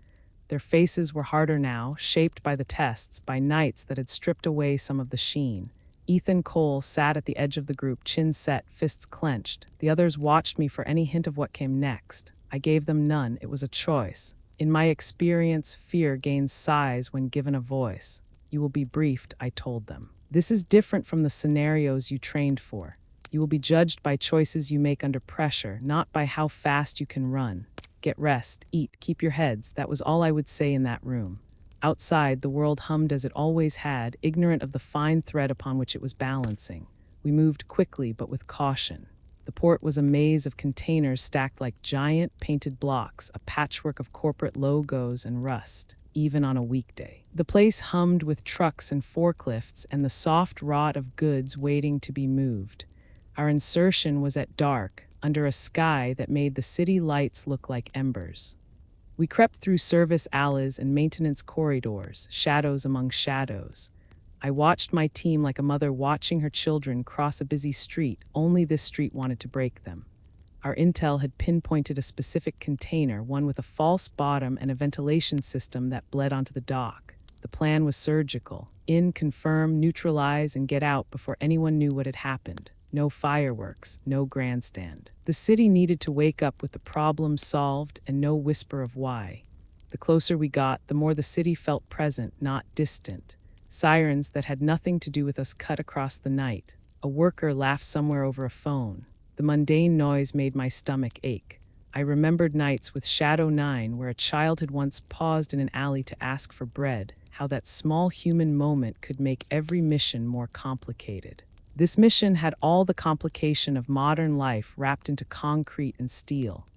Their faces were harder now, shaped by the tests, by nights that had stripped away some of the sheen. Ethan Cole sat at the edge of the group, chin set, fists clenched. The others watched me for any hint of what came next. I gave them none. It was a choice. In my experience, fear gains size when given a voice. You will be briefed, I told them. This is different from the scenarios you trained for. You will be judged by choices you make under pressure, not by how fast you can run. Get rest, eat, keep your heads. That was all I would say in that room. Outside, the world hummed as it always had, ignorant of the fine thread upon which it was balancing. We moved quickly, but with caution. The port was a maze of containers stacked like giant painted blocks, a patchwork of corporate logos and rust, even on a weekday. The place hummed with trucks and forklifts and the soft rot of goods waiting to be moved. Our insertion was at dark, under a sky that made the city lights look like embers. We crept through service alleys and maintenance corridors, shadows among shadows. I watched my team like a mother watching her children cross a busy street. Only this street wanted to break them. Our intel had pinpointed a specific container, one with a false bottom and a ventilation system that bled onto the dock. The plan was surgical. In, confirm, neutralize, and get out before anyone knew what had happened. No fireworks, no grandstand. The city needed to wake up with the problem solved and no whisper of why. The closer we got, the more the city felt present, not distant. Sirens that had nothing to do with us cut across the night. A worker laughed somewhere over a phone. The mundane noise made my stomach ache. I remembered nights with Shadow 9 where a child had once paused in an alley to ask for bread, how that small human moment could make every mission more complicated. This mission had all the complication of modern life wrapped into concrete and steel.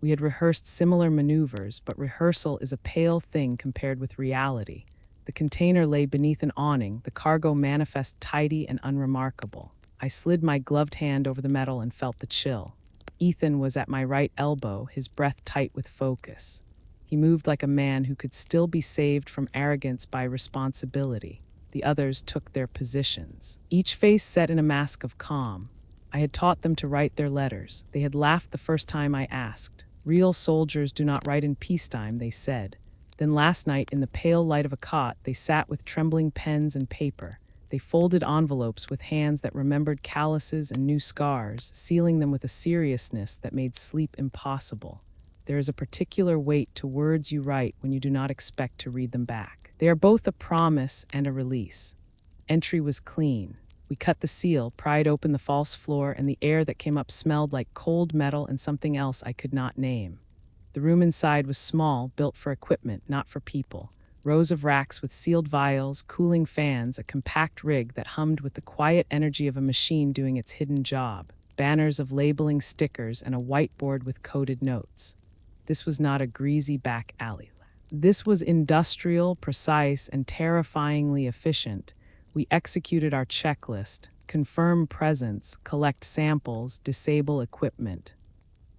We had rehearsed similar maneuvers, but rehearsal is a pale thing compared with reality. The container lay beneath an awning, the cargo manifest tidy and unremarkable. I slid my gloved hand over the metal and felt the chill. Ethan was at my right elbow, his breath tight with focus. He moved like a man who could still be saved from arrogance by responsibility. The others took their positions, each face set in a mask of calm. I had taught them to write their letters. They had laughed the first time I asked. Real soldiers do not write in peacetime, they said. Then last night, in the pale light of a cot, they sat with trembling pens and paper. They folded envelopes with hands that remembered calluses and new scars, sealing them with a seriousness that made sleep impossible. There is a particular weight to words you write when you do not expect to read them back. They are both a promise and a release. Entry was clean. We cut the seal, pried open the false floor, and the air that came up smelled like cold metal and something else I could not name. The room inside was small, built for equipment, not for people. Rows of racks with sealed vials, cooling fans, a compact rig that hummed with the quiet energy of a machine doing its hidden job. Banners of labeling stickers and a whiteboard with coded notes. This was not a greasy back alley. This was industrial, precise, and terrifyingly efficient. We executed our checklist: confirm presence, collect samples, disable equipment.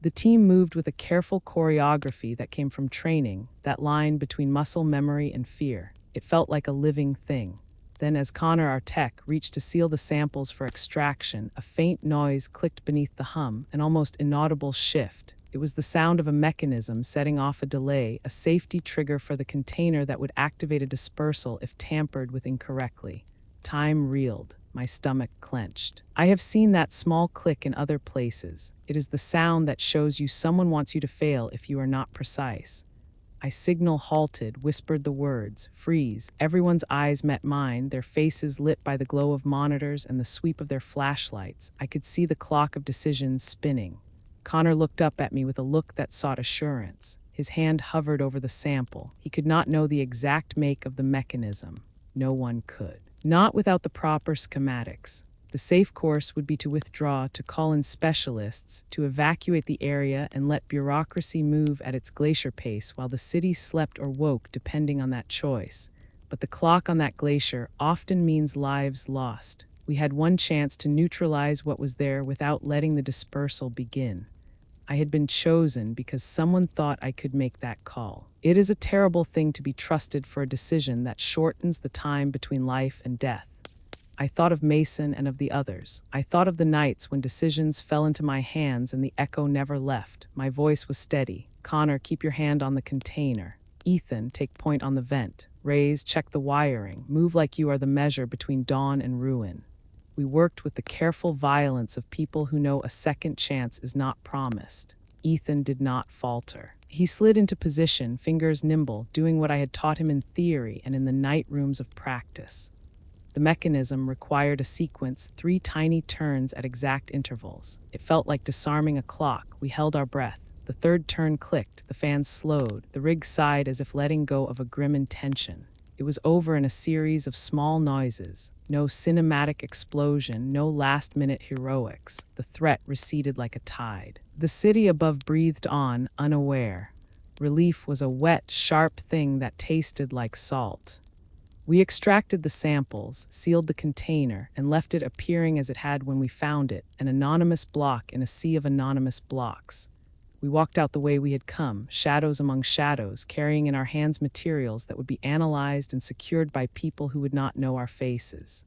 The team moved with a careful choreography that came from training, that line between muscle memory and fear. It felt like a living thing. Then, as Connor, our tech, reached to seal the samples for extraction, a faint noise clicked beneath the hum, an almost inaudible shift. It was the sound of a mechanism setting off a delay, a safety trigger for the container that would activate a dispersal if tampered with incorrectly. Time reeled. My stomach clenched. I have seen that small click in other places. It is the sound that shows you someone wants you to fail if you are not precise. I signal halted, whispered the words, freeze. Everyone's eyes met mine, their faces lit by the glow of monitors and the sweep of their flashlights. I could see the clock of decisions spinning. Connor looked up at me with a look that sought assurance. His hand hovered over the sample. He could not know the exact make of the mechanism. No one could. Not without the proper schematics. The safe course would be to withdraw, to call in specialists, to evacuate the area and let bureaucracy move at its glacier pace while the city slept or woke depending on that choice. but the clock on that glacier often means lives lost. We had one chance to neutralize what was there without letting the dispersal begin. I had been chosen because someone thought I could make that call. It is a terrible thing to be trusted for a decision that shortens the time between life and death. I thought of Mason and of the others. I thought of the nights when decisions fell into my hands and the echo never left. My voice was steady. Connor, keep your hand on the container. Ethan, take point on the vent. Raise, check the wiring. Move like you are the measure between dawn and ruin. We worked with the careful violence of people who know a second chance is not promised. Ethan did not falter. He slid into position, fingers nimble, doing what I had taught him in theory and in the night rooms of practice. The mechanism required a sequence, 3 tiny turns at exact intervals. It felt like disarming a clock. We held our breath. The third turn clicked, the fans slowed, the rig sighed as if letting go of a grim intention. It was over in a series of small noises. No cinematic explosion, no last-minute heroics. The threat receded like a tide. The city above breathed on, unaware. Relief was a wet, sharp thing that tasted like salt. We extracted the samples, sealed the container, and left it appearing as it had when we found it, an anonymous block in a sea of anonymous blocks. We walked out the way we had come, shadows among shadows, carrying in our hands materials that would be analyzed and secured by people who would not know our faces.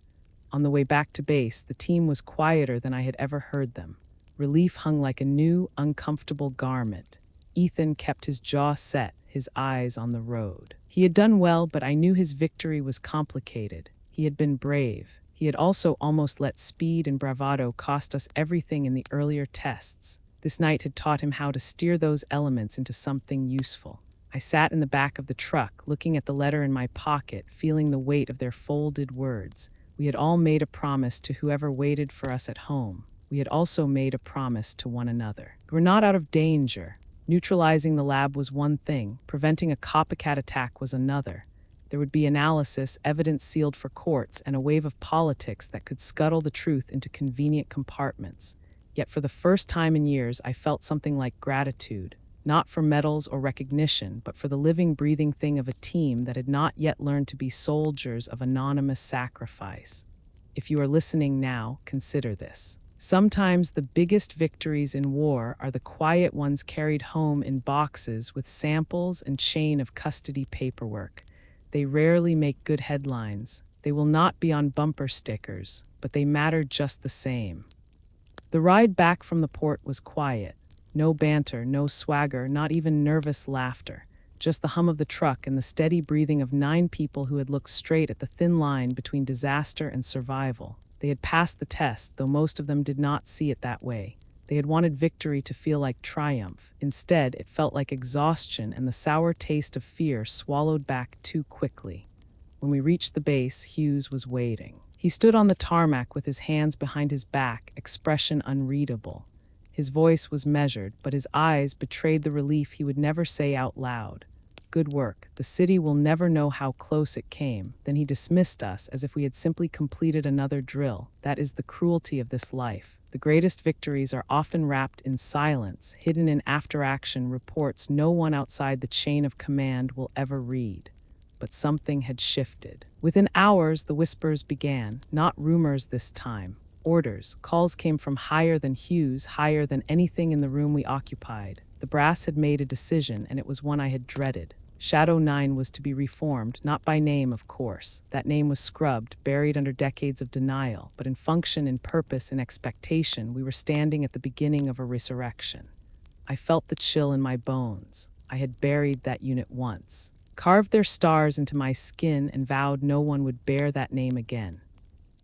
On the way back to base, the team was quieter than I had ever heard them. Relief hung like a new, uncomfortable garment. Ethan kept his jaw set, his eyes on the road. He had done well, but I knew his victory was complicated. He had been brave. He had also almost let speed and bravado cost us everything in the earlier tests. This night had taught him how to steer those elements into something useful. I sat in the back of the truck, looking at the letter in my pocket, feeling the weight of their folded words. We had all made a promise to whoever waited for us at home. We had also made a promise to one another. We were not out of danger. Neutralizing the lab was one thing, preventing a copycat attack was another. There would be analysis, evidence sealed for courts, and a wave of politics that could scuttle the truth into convenient compartments. Yet for the first time in years, I felt something like gratitude, not for medals or recognition, but for the living, breathing thing of a team that had not yet learned to be soldiers of anonymous sacrifice. If you are listening now, consider this. Sometimes the biggest victories in war are the quiet ones carried home in boxes with samples and chain of custody paperwork. They rarely make good headlines. They will not be on bumper stickers, but they matter just the same. The ride back from the port was quiet. No banter, no swagger, not even nervous laughter. Just the hum of the truck and the steady breathing of 9 people who had looked straight at the thin line between disaster and survival. They had passed the test, though most of them did not see it that way. They had wanted victory to feel like triumph. Instead, it felt like exhaustion and the sour taste of fear swallowed back too quickly. When we reached the base, Hughes was waiting. He stood on the tarmac with his hands behind his back, expression unreadable. His voice was measured, but his eyes betrayed the relief he would never say out loud. Good work. The city will never know how close it came. Then he dismissed us as if we had simply completed another drill. That is the cruelty of this life. The greatest victories are often wrapped in silence, hidden in after-action reports no one outside the chain of command will ever read. But something had shifted. Within hours, the whispers began, not rumors this time. Orders. Calls came from higher than Hughes, higher than anything in the room we occupied. The brass had made a decision, and it was one I had dreaded. Shadow 9 was to be reformed, not by name, of course. That name was scrubbed, buried under decades of denial, but in function, in purpose, in expectation, we were standing at the beginning of a resurrection. I felt the chill in my bones. I had buried that unit once, carved their stars into my skin, and vowed no one would bear that name again.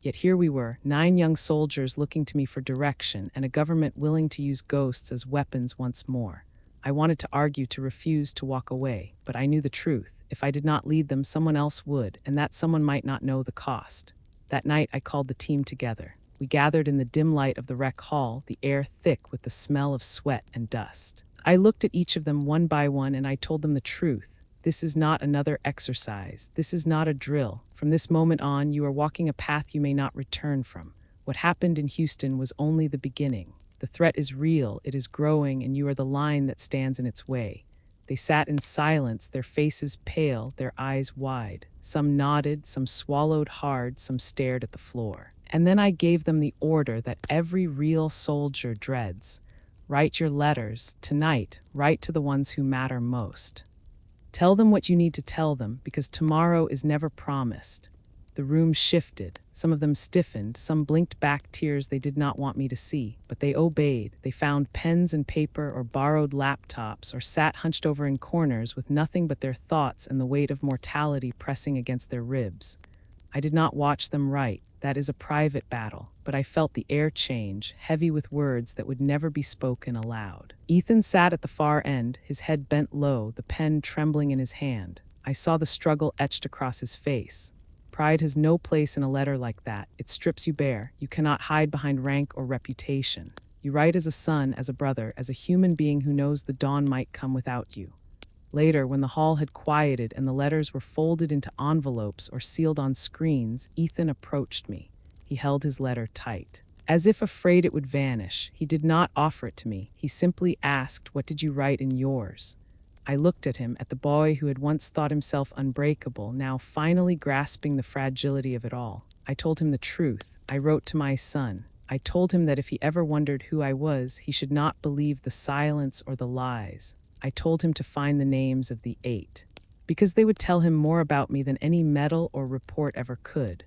Yet here we were, 9 young soldiers looking to me for direction, and a government willing to use ghosts as weapons once more. I wanted to argue, to refuse, to walk away, but I knew the truth. If I did not lead them, someone else would, and that someone might not know the cost. That night, I called the team together. We gathered in the dim light of the rec hall, the air thick with the smell of sweat and dust. I looked at each of them one by one, and I told them the truth. This is not another exercise. This is not a drill. From this moment on, you are walking a path you may not return from. What happened in Houston was only the beginning. The threat is real, it is growing, and you are the line that stands in its way. They sat in silence, their faces pale, their eyes wide. Some nodded, some swallowed hard, some stared at the floor. And then I gave them the order that every real soldier dreads. Write your letters, tonight, write to the ones who matter most. Tell them what you need to tell them, because tomorrow is never promised. The room shifted. Some of them stiffened, some blinked back tears they did not want me to see, but they obeyed. They found pens and paper or borrowed laptops or sat hunched over in corners with nothing but their thoughts and the weight of mortality pressing against their ribs. I did not watch them write. That is a private battle, but I felt the air change, heavy with words that would never be spoken aloud. Ethan sat at the far end, his head bent low, the pen trembling in his hand. I saw the struggle etched across his face. Pride has no place in a letter like that. It strips you bare. You cannot hide behind rank or reputation. You write as a son, as a brother, as a human being who knows the dawn might come without you. Later, when the hall had quieted and the letters were folded into envelopes or sealed on screens, Ethan approached me. He held his letter tight. As if afraid it would vanish, he did not offer it to me. He simply asked, "What did you write in yours?" I looked at him, at the boy who had once thought himself unbreakable, now finally grasping the fragility of it all. I told him the truth. I wrote to my son. I told him that if he ever wondered who I was, he should not believe the silence or the lies. I told him to find the names of the 8, because they would tell him more about me than any medal or report ever could.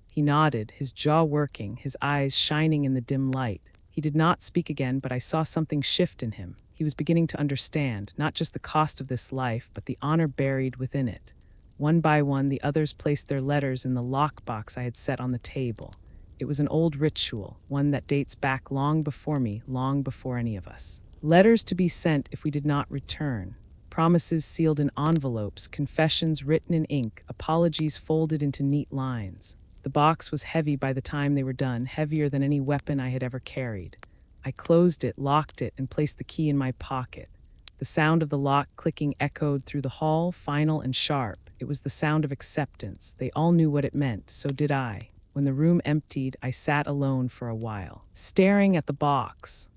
He nodded, his jaw working, his eyes shining in the dim light. He did not speak again, but I saw something shift in him. He was beginning to understand, not just the cost of this life, but the honor buried within it. One by one, the others placed their letters in the lockbox I had set on the table. It was an old ritual, one that dates back long before me, long before any of us. Letters to be sent if we did not return. Promises sealed in envelopes, confessions written in ink, apologies folded into neat lines. The box was heavy by the time they were done, heavier than any weapon I had ever carried. I closed it, locked it, and placed the key in my pocket. The sound of the lock clicking echoed through the hall, final and sharp. It was the sound of acceptance. They all knew what it meant, so did I. When the room emptied, I sat alone for a while, staring at the box.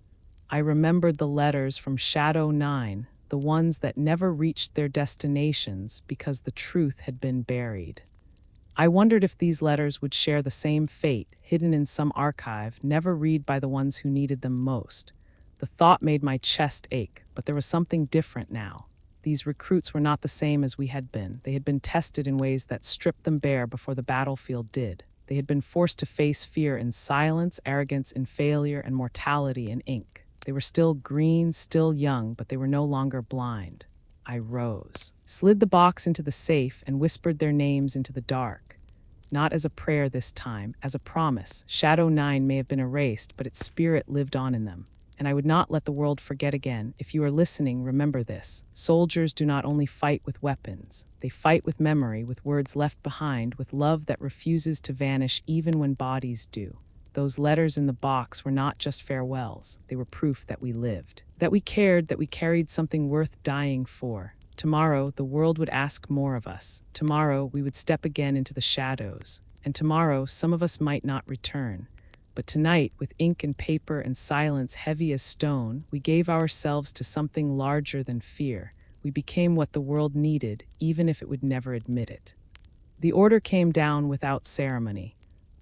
I remembered the letters from Shadow 9, the ones that never reached their destinations because the truth had been buried. I wondered if these letters would share the same fate, hidden in some archive, never read by the ones who needed them most. The thought made my chest ache, but there was something different now. These recruits were not the same as we had been. They had been tested in ways that stripped them bare before the battlefield did. They had been forced to face fear in silence, arrogance in failure, and mortality in ink. They were still green, still young, but they were no longer blind. I rose, slid the box into the safe, and whispered their names into the dark. Not as a prayer this time, as a promise. Shadow 9 may have been erased, but its spirit lived on in them. And I would not let the world forget again. If you are listening, remember this. Soldiers do not only fight with weapons. They fight with memory, with words left behind, with love that refuses to vanish even when bodies do. Those letters in the box were not just farewells. They were proof that we lived, that we cared, that we carried something worth dying for. Tomorrow, the world would ask more of us. Tomorrow, we would step again into the shadows. And tomorrow, some of us might not return. But tonight, with ink and paper and silence heavy as stone, we gave ourselves to something larger than fear. We became what the world needed, even if it would never admit it. The order came down without ceremony.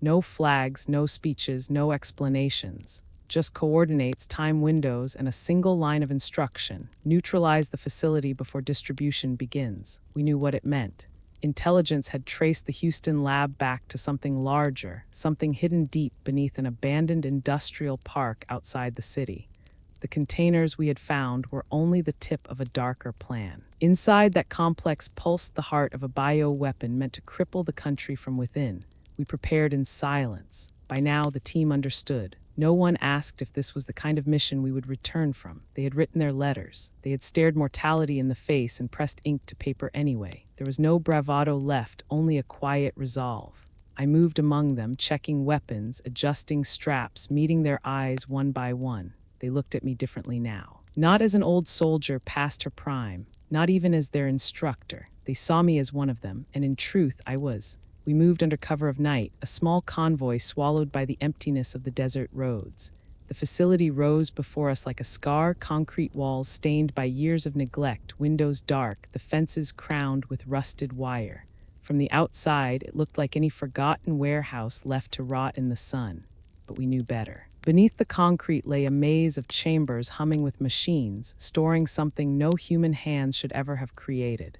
No flags, no speeches, no explanations. Just coordinates, time windows, and a single line of instruction. Neutralize the facility before distribution begins. We knew what it meant. Intelligence had traced the Houston lab back to something larger, something hidden deep beneath an abandoned industrial park outside the city. The containers we had found were only the tip of a darker plan. Inside that complex pulsed the heart of a bioweapon meant to cripple the country from within. We prepared in silence. By now, the team understood. No one asked if this was the kind of mission we would return from. They had written their letters. They had stared mortality in the face and pressed ink to paper anyway. There was no bravado left, only a quiet resolve. I moved among them, checking weapons, adjusting straps, meeting their eyes one by one. They looked at me differently now. Not as an old soldier past her prime, not even as their instructor. They saw me as one of them, and in truth, I was. We moved under cover of night, a small convoy swallowed by the emptiness of the desert roads. The facility rose before us like a scar, concrete walls stained by years of neglect, windows dark, the fences crowned with rusted wire. From the outside, it looked like any forgotten warehouse left to rot in the sun. But we knew better. Beneath the concrete lay a maze of chambers humming with machines, storing something no human hands should ever have created.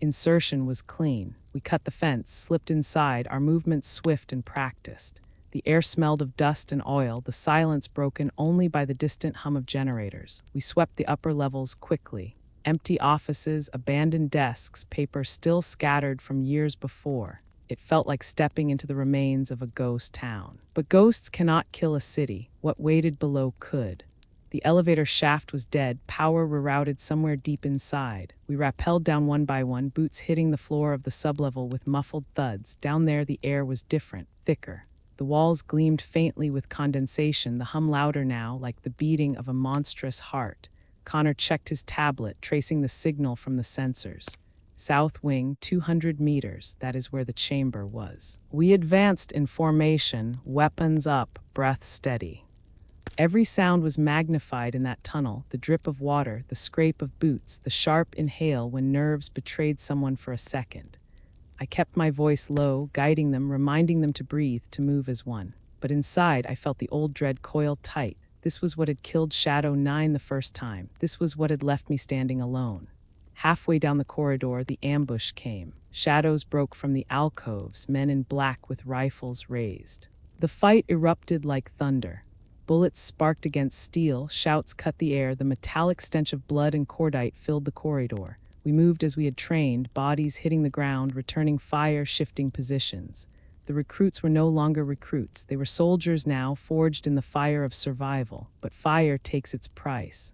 Insertion was clean. We cut the fence, slipped inside, our movements swift and practiced. The air smelled of dust and oil, the silence broken only by the distant hum of generators. We swept the upper levels quickly. Empty offices, abandoned desks, paper still scattered from years before. It felt like stepping into the remains of a ghost town. But ghosts cannot kill a city. What waited below could. The elevator shaft was dead, power rerouted somewhere deep inside. We rappelled down one by one, boots hitting the floor of the sublevel with muffled thuds. Down there the air was different, thicker. The walls gleamed faintly with condensation, the hum louder now, like the beating of a monstrous heart. Connor checked his tablet, tracing the signal from the sensors. South wing, 200 meters, that is where the chamber was. We advanced in formation, weapons up, breath steady. Every sound was magnified in that tunnel, the drip of water, the scrape of boots, the sharp inhale when nerves betrayed someone for a second. I kept my voice low, guiding them, reminding them to breathe, to move as one. But inside, I felt the old dread coil tight. This was what had killed Shadow 9 the first time. This was what had left me standing alone. Halfway down the corridor, the ambush came. Shadows broke from the alcoves, men in black with rifles raised. The fight erupted like thunder. Bullets sparked against steel, shouts cut the air, the metallic stench of blood and cordite filled the corridor. We moved as we had trained, bodies hitting the ground, returning fire, shifting positions. The recruits were no longer recruits. They were soldiers now, forged in the fire of survival. But fire takes its price.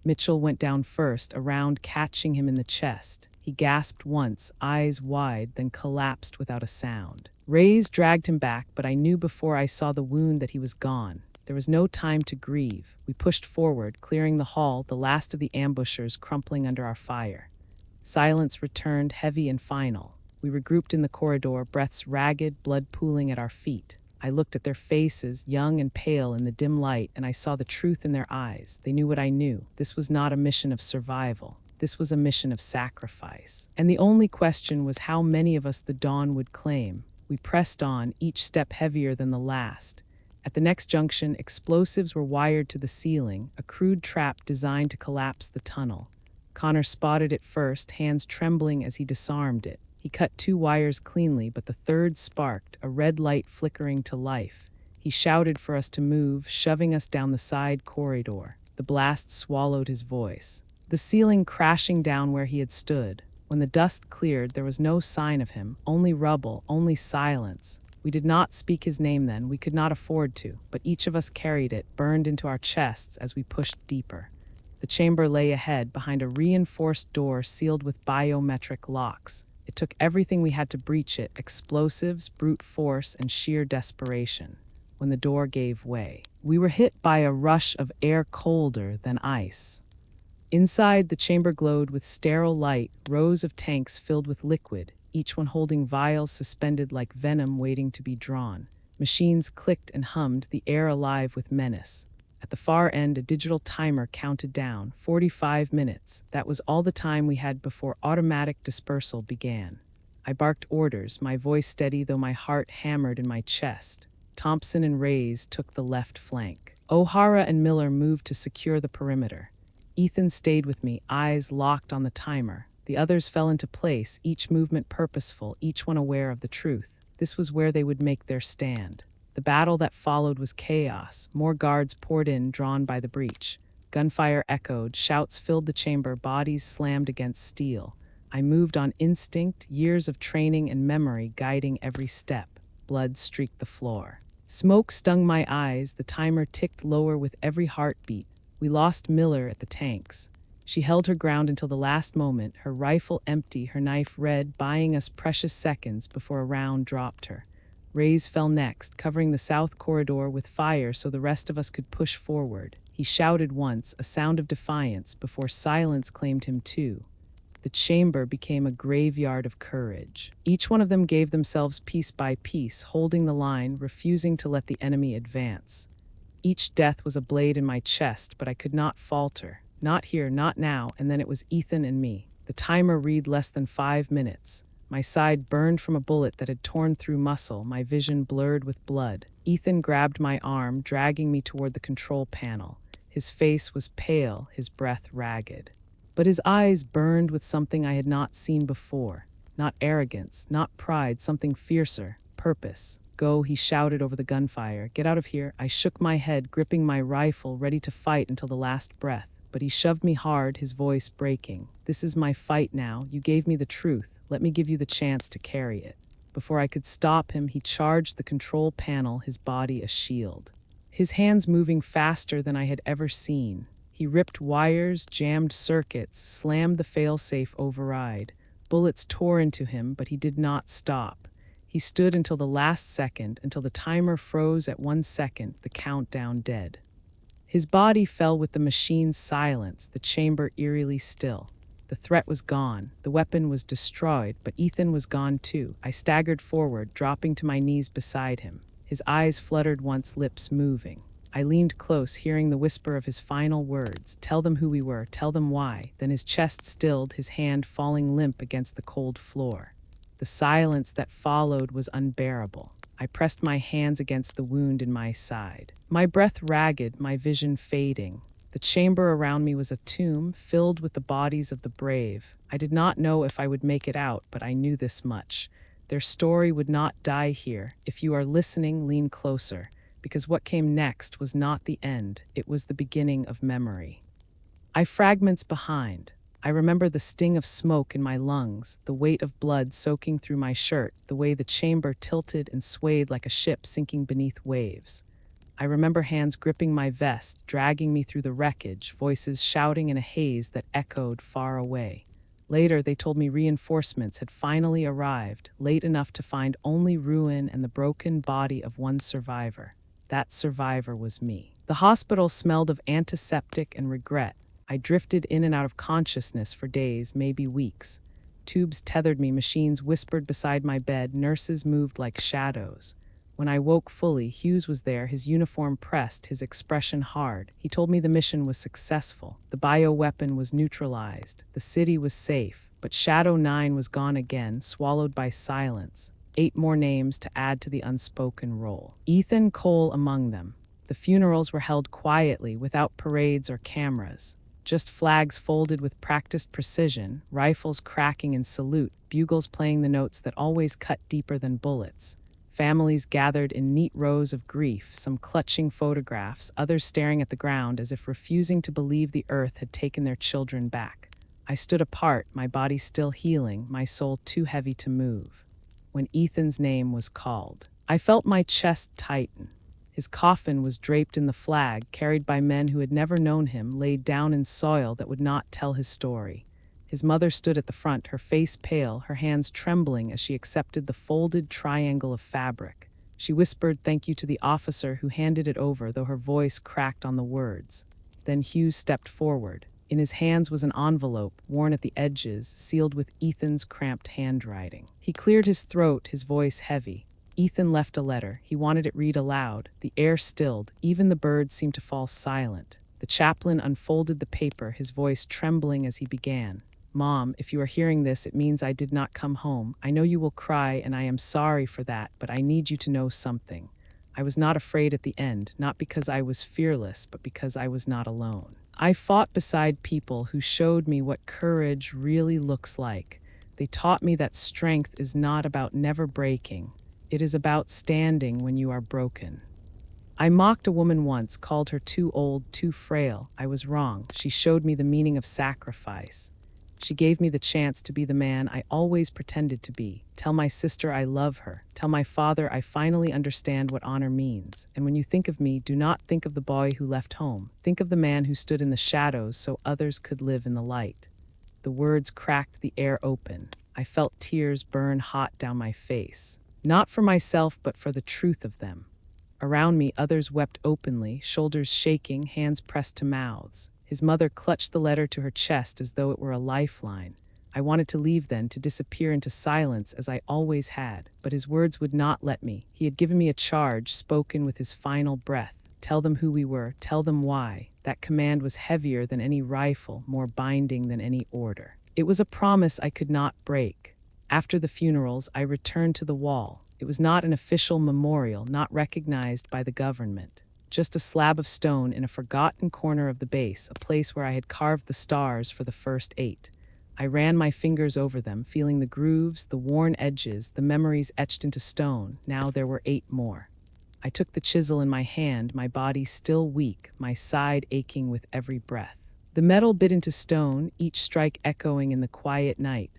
Mitchell went down first, a round catching him in the chest. He gasped once, eyes wide, then collapsed without a sound. Rays dragged him back, but I knew before I saw the wound that he was gone. There was no time to grieve. We pushed forward, clearing the hall, the last of the ambushers crumpling under our fire. Silence returned, heavy and final. We regrouped in the corridor, breaths ragged, blood pooling at our feet. I looked at their faces, young and pale in the dim light, and I saw the truth in their eyes. They knew what I knew. This was not a mission of survival. This was a mission of sacrifice. And the only question was how many of us the dawn would claim. We pressed on, each step heavier than the last. At the next junction, explosives were wired to the ceiling, a crude trap designed to collapse the tunnel. Connor spotted it first, hands trembling as he disarmed it. He cut 2 wires cleanly, but the third sparked, a red light flickering to life. He shouted for us to move, shoving us down the side corridor. The blast swallowed his voice. The ceiling crashing down where he had stood. When the dust cleared, there was no sign of him, only rubble, only silence. We did not speak his name then, we could not afford to, but each of us carried it, burned into our chests as we pushed deeper. The chamber lay ahead, behind a reinforced door sealed with biometric locks. It took everything we had to breach it, explosives, brute force, and sheer desperation. When the door gave way, we were hit by a rush of air colder than ice. Inside, the chamber glowed with sterile light, rows of tanks filled with liquid, each one holding vials suspended like venom waiting to be drawn. Machines clicked and hummed, the air alive with menace. At the far end, a digital timer counted down, 45 minutes. That was all the time we had before automatic dispersal began. I barked orders, my voice steady though my heart hammered in my chest. Thompson and Reyes took the left flank. O'Hara and Miller moved to secure the perimeter. Ethan stayed with me, eyes locked on the timer. The others fell into place, each movement purposeful, each one aware of the truth. This was where they would make their stand. The battle that followed was chaos. More guards poured in, drawn by the breach. Gunfire echoed, shouts filled the chamber, bodies slammed against steel. I moved on instinct, years of training and memory guiding every step. Blood streaked the floor. Smoke stung my eyes, the timer ticked lower with every heartbeat. We lost Miller at the tanks. She held her ground until the last moment, her rifle empty, her knife red, buying us precious seconds before a round dropped her. Reyes fell next, covering the south corridor with fire so the rest of us could push forward. He shouted once, a sound of defiance, before silence claimed him too. The chamber became a graveyard of courage. Each one of them gave themselves piece by piece, holding the line, refusing to let the enemy advance. Each death was a blade in my chest, but I could not falter. Not here, not now, and then it was Ethan and me. The timer read less than 5 minutes. My side burned from a bullet that had torn through muscle, my vision blurred with blood. Ethan grabbed my arm, dragging me toward the control panel. His face was pale, his breath ragged. But his eyes burned with something I had not seen before. Not arrogance, not pride, something fiercer, purpose. "Go," he shouted over the gunfire. "Get out of here." I shook my head, gripping my rifle, ready to fight until the last breath. But he shoved me hard, his voice breaking. "This is my fight now. You gave me the truth. Let me give you the chance to carry it." Before I could stop him, he charged the control panel, his body a shield. His hands moving faster than I had ever seen. He ripped wires, jammed circuits, slammed the failsafe override. Bullets tore into him, but he did not stop. He stood until the last second, until the timer froze at 1 second, the countdown dead. His body fell with the machine's silence, the chamber eerily still. The threat was gone, the weapon was destroyed, but Ethan was gone too. I staggered forward, dropping to my knees beside him. His eyes fluttered once, lips moving. I leaned close, hearing the whisper of his final words. "Tell them who we were, tell them why." Then his chest stilled, his hand falling limp against the cold floor. The silence that followed was unbearable. I pressed my hands against the wound in my side. My breath ragged, my vision fading. The chamber around me was a tomb, filled with the bodies of the brave. I did not know if I would make it out, but I knew this much. Their story would not die here. If you are listening, lean closer, because what came next was not the end, it was the beginning of memory. I fragments behind. I remember the sting of smoke in my lungs, the weight of blood soaking through my shirt, the way the chamber tilted and swayed like a ship sinking beneath waves. I remember hands gripping my vest, dragging me through the wreckage, voices shouting in a haze that echoed far away. Later, they told me reinforcements had finally arrived, late enough to find only ruin and the broken body of one survivor. That survivor was me. The hospital smelled of antiseptic and regret. I drifted in and out of consciousness for days, maybe weeks. Tubes tethered me, machines whispered beside my bed, nurses moved like shadows. When I woke fully, Hughes was there, his uniform pressed, his expression hard. He told me the mission was successful. The bioweapon was neutralized. The city was safe. But Shadow 9 was gone again, swallowed by silence. 8 more names to add to the unspoken roll. Ethan Cole among them. The funerals were held quietly, without parades or cameras. Just flags folded with practiced precision, rifles cracking in salute, bugles playing the notes that always cut deeper than bullets. Families gathered in neat rows of grief, some clutching photographs, others staring at the ground as if refusing to believe the earth had taken their children back. I stood apart, my body still healing, my soul too heavy to move. When Ethan's name was called, I felt my chest tighten. His coffin was draped in the flag, carried by men who had never known him, laid down in soil that would not tell his story. His mother stood at the front, her face pale, her hands trembling as she accepted the folded triangle of fabric. She whispered thank you to the officer who handed it over, though her voice cracked on the words. Then Hughes stepped forward. In his hands was an envelope, worn at the edges, sealed with Ethan's cramped handwriting. He cleared his throat, his voice heavy. Ethan left a letter. He wanted it read aloud. The air stilled. Even the birds seemed to fall silent. The chaplain unfolded the paper, his voice trembling as he began. "Mom, if you are hearing this, it means I did not come home. I know you will cry, and I am sorry for that, but I need you to know something. I was not afraid at the end, not because I was fearless, but because I was not alone. I fought beside people who showed me what courage really looks like. They taught me that strength is not about never breaking. It is about standing when you are broken. I mocked a woman once, called her too old, too frail. I was wrong. She showed me the meaning of sacrifice. She gave me the chance to be the man I always pretended to be. Tell my sister I love her. Tell my father I finally understand what honor means. And when you think of me, do not think of the boy who left home. Think of the man who stood in the shadows so others could live in the light." The words cracked the air open. I felt tears burn hot down my face. Not for myself, but for the truth of them. Around me, others wept openly, shoulders shaking, hands pressed to mouths. His mother clutched the letter to her chest as though it were a lifeline. I wanted to leave then, to disappear into silence as I always had, but his words would not let me. He had given me a charge, spoken with his final breath. Tell them who we were. Tell them why. That command was heavier than any rifle, more binding than any order. It was a promise I could not break. After the funerals, I returned to the wall. It was not an official memorial, not recognized by the government. Just a slab of stone in a forgotten corner of the base, a place where I had carved the stars for the first 8. I ran my fingers over them, feeling the grooves, the worn edges, the memories etched into stone. Now there were 8 more. I took the chisel in my hand, my body still weak, my side aching with every breath. The metal bit into stone, each strike echoing in the quiet night.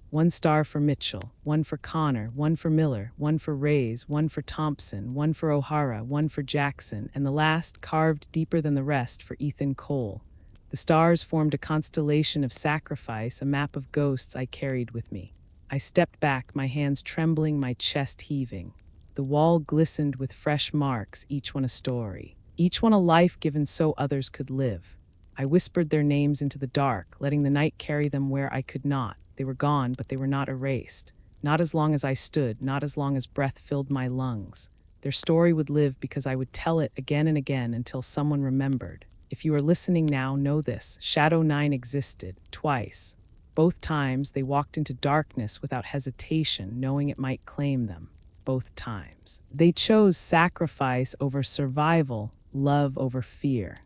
1 star for Mitchell, 1 for Connor, 1 for Miller, 1 for Reyes, 1 for Thompson, 1 for O'Hara, 1 for Jackson, and the last, carved deeper than the rest, for Ethan Cole. The stars formed a constellation of sacrifice, a map of ghosts I carried with me. I stepped back, my hands trembling, my chest heaving. The wall glistened with fresh marks, each one a story, each one a life given so others could live. I whispered their names into the dark, letting the night carry them where I could not. They were gone, but they were not erased. Not as long as I stood, not as long as breath filled my lungs. Their story would live because I would tell it again and again until someone remembered. If you are listening now, know this. Shadow 9 existed, twice. Both times, they walked into darkness without hesitation, knowing it might claim them. Both times. They chose sacrifice over survival, love over fear.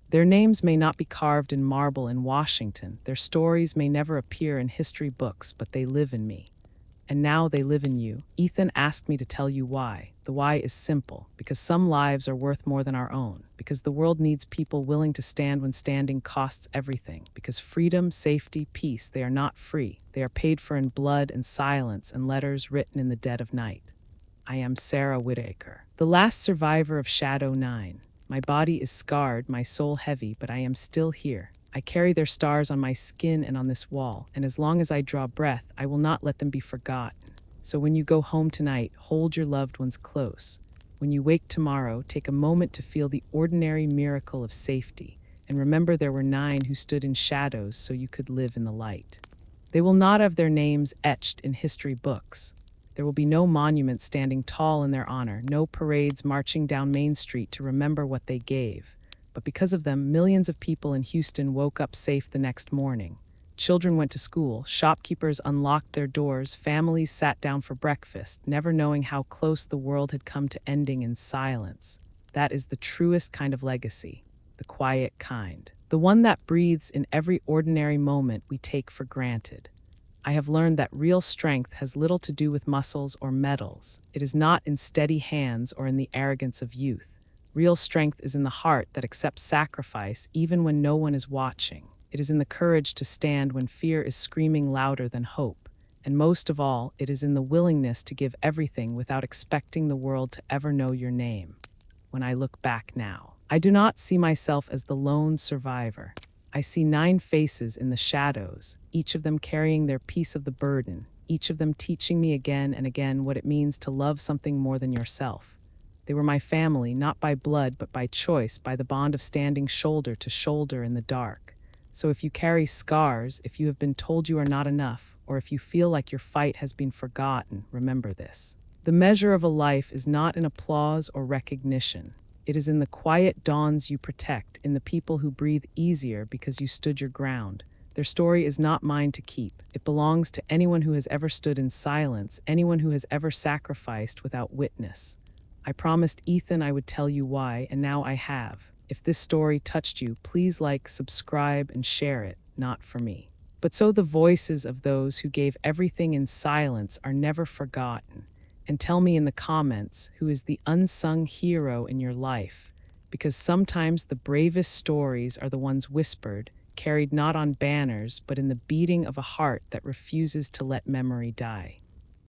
Their names may not be carved in marble in Washington. Their stories may never appear in history books, but they live in me. And now they live in you. Ethan asked me to tell you why. The why is simple, because some lives are worth more than our own, because the world needs people willing to stand when standing costs everything, because freedom, safety, peace, they are not free. They are paid for in blood and silence and letters written in the dead of night. I am Sarah Whitaker, the last survivor of Shadow 9. My body is scarred, my soul heavy, but I am still here. I carry their stars on my skin and on this wall, and as long as I draw breath, I will not let them be forgotten. So when you go home tonight, hold your loved ones close. When you wake tomorrow, take a moment to feel the ordinary miracle of safety, and remember there were 9 who stood in shadows so you could live in the light. They will not have their names etched in history books. There will be no monuments standing tall in their honor, no parades marching down Main Street to remember what they gave. But because of them, millions of people in Houston woke up safe the next morning. Children went to school, shopkeepers unlocked their doors, families sat down for breakfast, never knowing how close the world had come to ending in silence. That is the truest kind of legacy, the quiet kind, the one that breathes in every ordinary moment we take for granted. I have learned that real strength has little to do with muscles or medals. It is not in steady hands or in the arrogance of youth. Real strength is in the heart that accepts sacrifice even when no one is watching. It is in the courage to stand when fear is screaming louder than hope. And most of all, it is in the willingness to give everything without expecting the world to ever know your name. When I look back now, I do not see myself as the lone survivor. I see 9 faces in the shadows, each of them carrying their piece of the burden, each of them teaching me again and again what it means to love something more than yourself. They were my family, not by blood, but by choice, by the bond of standing shoulder to shoulder in the dark. So if you carry scars, if you have been told you are not enough, or if you feel like your fight has been forgotten, remember this. The measure of a life is not in applause or recognition. It is in the quiet dawns you protect, in the people who breathe easier because you stood your ground. Their story is not mine to keep. It belongs to anyone who has ever stood in silence, anyone who has ever sacrificed without witness. I promised Ethan I would tell you why, and now I have. If this story touched you, please like, subscribe, and share it, not for me. But so the voices of those who gave everything in silence are never forgotten. And tell me in the comments who is the unsung hero in your life, because sometimes the bravest stories are the ones whispered, carried not on banners, but in the beating of a heart that refuses to let memory die.